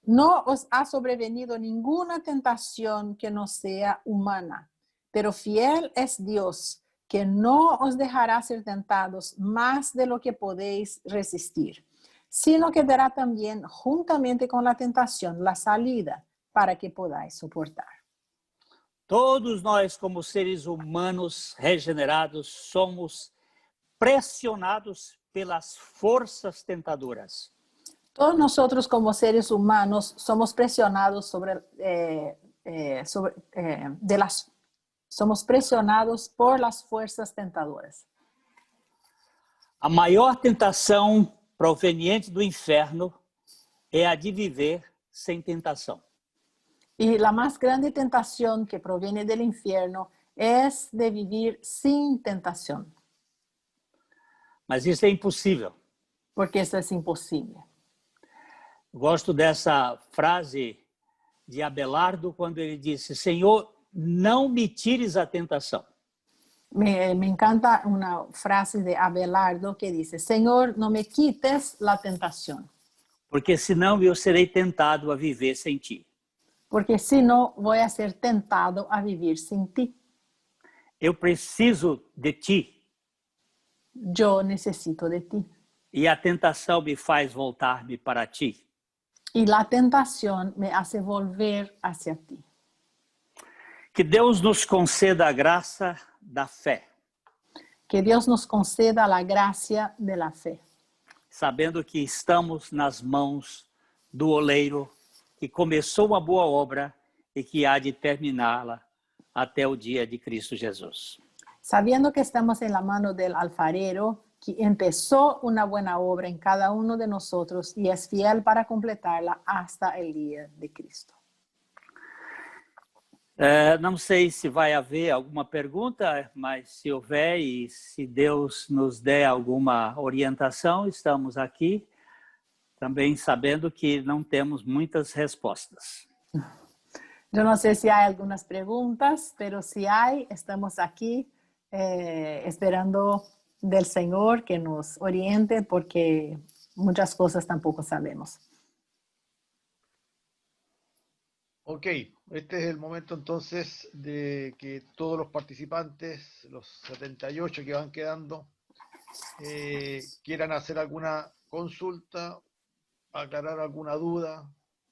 no os ha sobrevenido ninguna tentación que no sea humana, pero fiel es Dios, que no os dejará ser tentados más de lo que podéis resistir, sino que dará también juntamente con la tentación la salida para que podáis soportar. todos nós, como seres humanos regenerados, somos pressionados pelas forças tentadoras. Todos nosotros como seres humanos somos presionados somos presionados por las fuerzas tentadoras. A maior tentação proveniente do inferno é a de viver sem tentação. Y la más grande tentación que proviene del infierno es de vivir sin tentación, Mas isso é impossível. porque eso es imposible. Gosto dessa frase de Abelardo quando ele disse: Senhor, não me tires a tentação. Me encanta una frase de Abelardo que dice, Señor, no me quites la tentación, Porque senão eu serei tentado a viver sem ti. porque si no voy a ser tentado a vivir sin ti. Eu preciso de ti Yo necesito de ti. e a tentação me faz voltar-me para ti. Y la tentación me hace volver hacia ti. Que Deus nos conceda a graça da fé, Que Dios nos conceda la gracia de la fe, sabendo que estamos nas mãos do oleiro que começou uma boa obra e que há de terminá-la até o dia de Cristo Jesus. sabiendo que estamos en la mano del alfarero, que empezó una buena obra en cada uno de nosotros y es fiel para completarla hasta el día de Cristo. Não sei se vai haver alguma pergunta, mas se houver e se Deus nos der alguma orientação, estamos aqui também sabendo que não temos muitas respostas. Yo no sé si hay algunas preguntas, pero si hay, estamos aquí esperando del Señor que nos oriente porque muchas cosas tampoco sabemos. Ok, este es el momento entonces de que todos los participantes, los 78 que van quedando, quieran hacer alguna consulta, aclarar alguna duda.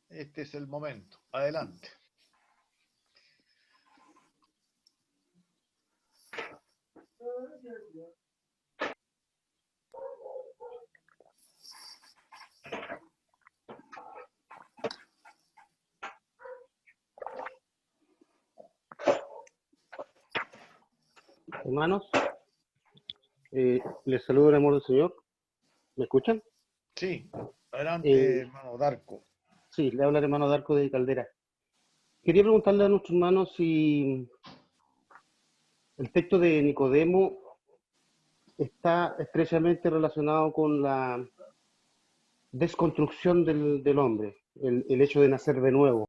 Este es el momento. Adelante. Hermanos, les saludo el amor del Señor. ¿Me escuchan? Sí, adelante, hermano Darko. Sí, le habla el hermano Darko de Caldera. Quería preguntarle a nuestros hermanos si el texto de Nicodemo está estrechamente relacionado con la desconstrucción del hombre, el hecho de nacer de nuevo.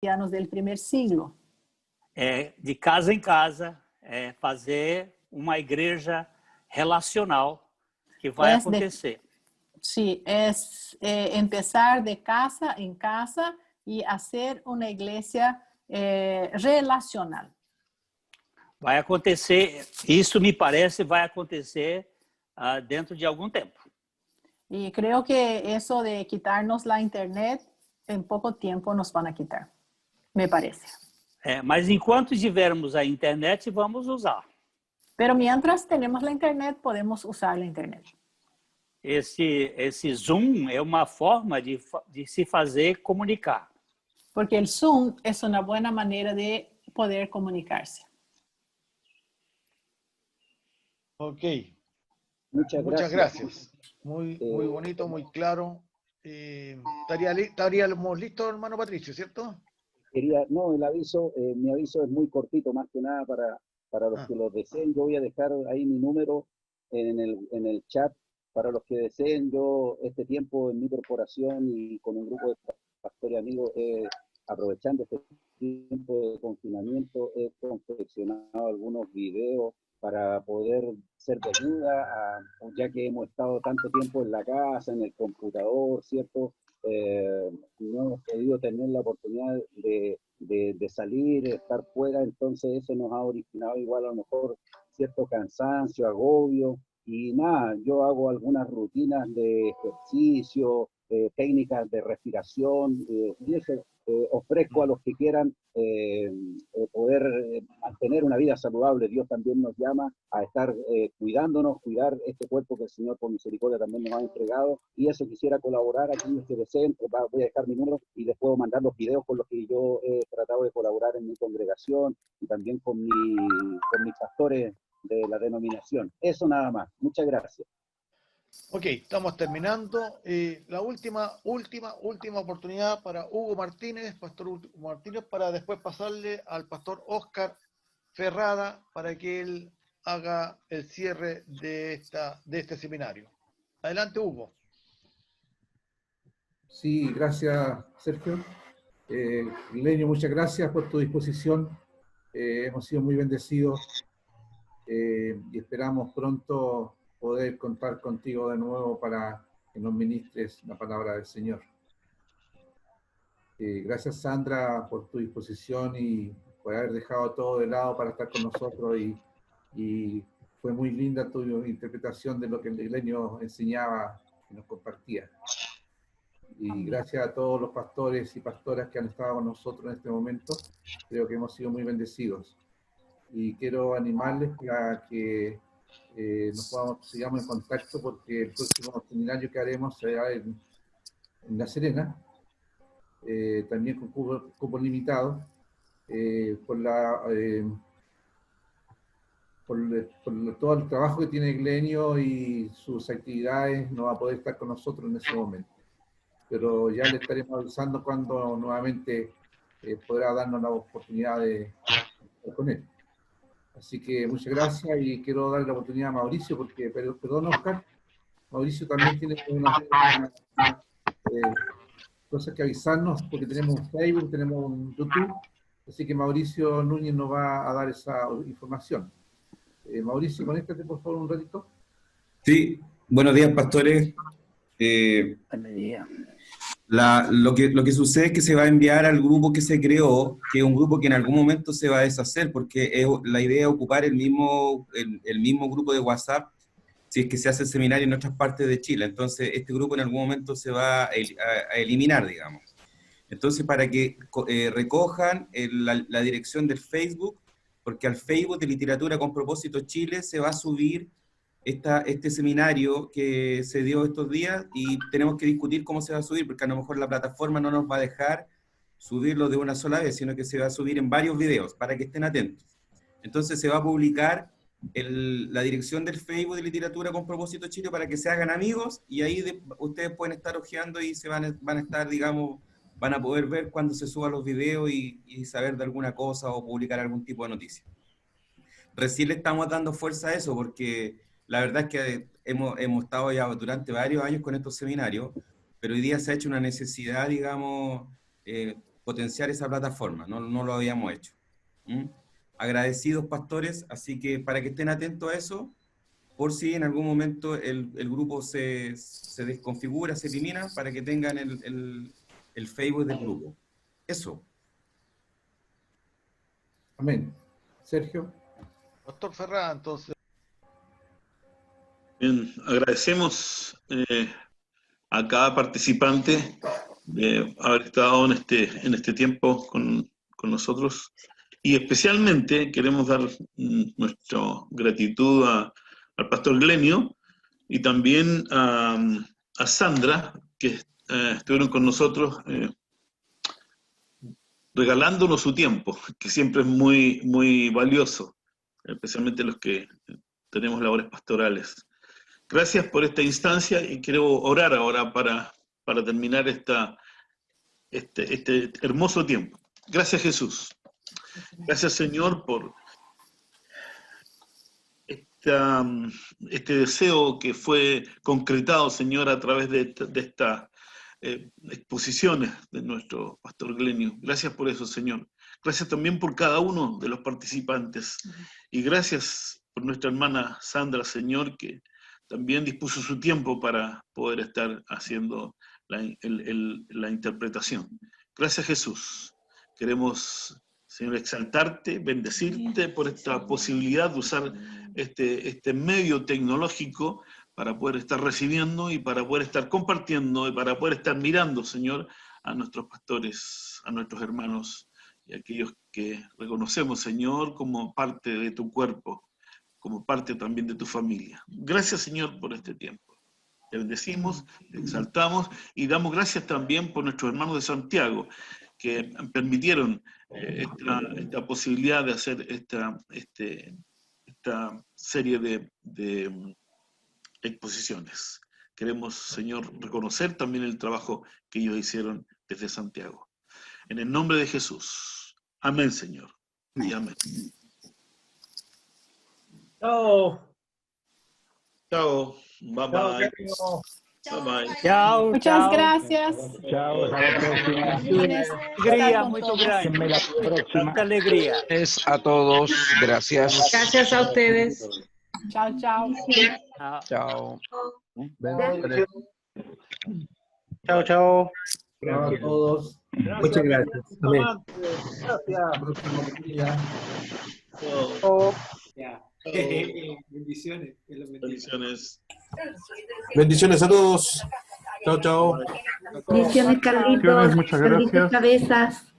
cristianos del primer siglo. De casa em casa, fazer uma igreja relacional que vai acontecer. Sí, es empezar de casa en casa y hacer una iglesia relacional. Vai acontecer, isso me parece, vai acontecer dentro de algum tempo. Y creo que eso de quitarnos la internet, en poco tiempo nos van a quitar, me parece. Mas enquanto tivermos a internet, vamos usar. Pero mientras tenemos la internet, podemos usar la internet. Esse Zoom é uma forma de se fazer comunicar. Porque el Zoom es una buena manera de poder comunicarse. Ok. Muchas gracias. Muy bonito, muy claro. Estaríamos listos, hermano Patricio, ¿cierto? No, el aviso, mi aviso es muy cortito, más que nada para los que lo deseen. Yo voy a dejar ahí mi número en el chat para los que deseen. Yo este tiempo en mi corporación y con un grupo de pastores amigos, aprovechando este tiempo de confinamiento, he confeccionado algunos videos para poder ser de ayuda, ya que hemos estado tanto tiempo en la casa, en el computador, ¿cierto? No hemos podido tener la oportunidad de salir, estar fuera, entonces eso nos ha originado igual a lo mejor cierto cansancio, agobio, y nada, yo hago algunas rutinas de ejercicio, técnicas de respiración, y eso ofrezco a los que quieran poder mantener una vida saludable. Dios también nos llama a estar cuidándonos, cuidar este cuerpo que el Señor por misericordia también nos ha entregado, y eso quisiera colaborar a aquellos que deseen. Voy a dejar mi número y les puedo mandar los videos con los que yo he tratado de colaborar en mi congregación y también con mis pastores de la denominación. Eso nada más. Muchas gracias. Ok, estamos terminando. La última oportunidad para Hugo Martínez, Pastor Hugo Martínez, para después pasarle al Pastor Oscar Ferrada para que él haga el cierre de este seminario. Adelante, Hugo. Sí, gracias, Sergio. Leño, muchas gracias por tu disposición. Hemos sido muy bendecidos y esperamos pronto poder contar contigo de nuevo para que nos ministres la palabra del Señor. Gracias, Sandra, por tu disposición y por haber dejado todo de lado para estar con nosotros, y fue muy linda tu interpretación de lo que el Leño enseñaba y nos compartía. Y gracias a todos los pastores y pastoras que han estado con nosotros en este momento. Creo que hemos sido muy bendecidos. Y quiero animarles a que sigamos en contacto, porque el próximo seminario que haremos será en La Serena, también con cupo limitado, por todo el trabajo que tiene Glenio y sus actividades. No va a poder estar con nosotros en ese momento, pero ya le estaremos avisando cuando nuevamente podrá darnos la oportunidad de estar con él. Así que muchas gracias, y quiero darle la oportunidad a Mauricio, porque, perdón, Oscar, Mauricio también tiene unas cosas que avisarnos, porque tenemos un Facebook, tenemos un YouTube, así que Mauricio Núñez nos va a dar esa información. Mauricio, conéctate por favor un ratito. Sí, buenos días, pastores. Buen día. Lo que sucede es que se va a enviar al grupo que se creó, que es un grupo que en algún momento se va a deshacer, porque la idea es ocupar el mismo grupo de WhatsApp si es que se hace el seminario en otras partes de Chile. Entonces, este grupo en algún momento se va a eliminar, digamos. Entonces, para que recojan la dirección del Facebook, porque al Facebook de Literatura con Propósito Chile se va a subir este seminario que se dio estos días, y tenemos que discutir cómo se va a subir, porque a lo mejor la plataforma no nos va a dejar subirlo de una sola vez, sino que se va a subir en varios videos, para que estén atentos. Entonces se va a publicar la dirección del Facebook de Literatura con Propósito Chile para que se hagan amigos, y ahí ustedes pueden estar hojeando y van a estar, digamos, van a poder ver cuando se suban los videos y saber de alguna cosa o publicar algún tipo de noticia. Recién le estamos dando fuerza a eso, porque la verdad es que hemos estado ya durante varios años con estos seminarios, pero hoy día se ha hecho una necesidad, digamos, potenciar esa plataforma, no lo habíamos hecho. Agradecidos, pastores, así que para que estén atentos a eso, por si en algún momento el grupo se desconfigura, se elimina, para que tengan el Facebook del grupo. Eso. Amén. Sergio. Pastor Ferrán, entonces. Bien, agradecemos a cada participante de haber estado en este tiempo con nosotros, y especialmente queremos dar nuestra gratitud al pastor Glenio y también a Sandra, que estuvieron con nosotros regalándonos su tiempo, que siempre es muy, muy valioso, especialmente los que tenemos labores pastorales. Gracias por esta instancia, y quiero orar ahora para terminar este hermoso tiempo. Gracias, Jesús. Gracias, Señor, por este deseo que fue concretado, Señor, a través de estas exposiciones de nuestro pastor Glenio. Gracias por eso, Señor. Gracias también por cada uno de los participantes. Y gracias por nuestra hermana Sandra, Señor, que también dispuso su tiempo para poder estar haciendo la interpretación. Gracias, Jesús. Queremos, Señor, exaltarte, bendecirte por esta posibilidad de usar este medio tecnológico para poder estar recibiendo y para poder estar compartiendo y para poder estar mirando, Señor, a nuestros pastores, a nuestros hermanos y a aquellos que reconocemos, Señor, como parte de tu cuerpo, como parte también de tu familia. Gracias, Señor, por este tiempo. Te bendecimos, te exaltamos y damos gracias también por nuestros hermanos de Santiago, que permitieron esta posibilidad de hacer esta serie de exposiciones. Queremos, Señor, reconocer también el trabajo que ellos hicieron desde Santiago. En el nombre de Jesús. Amén, Señor. Y amén. Chao. Chao. Bye bye. Chao. Bye bye. Chao, Muchas chao. gracias. Chao, hasta la próxima. Alegría muito grande. Hasta la próxima. Tanta alegría. Gracias a todos, gracias. Gracias a ustedes. Chao, chao. Chao. Chao. Chao, chao. Chao a todos. Muchas gracias. Amén. Gracias. Chao. Bendiciones. Bendiciones. Bendiciones a todos. Chao, chao. Bendiciones, Carlitos. Muchas Bendiciones, gracias. cabezas.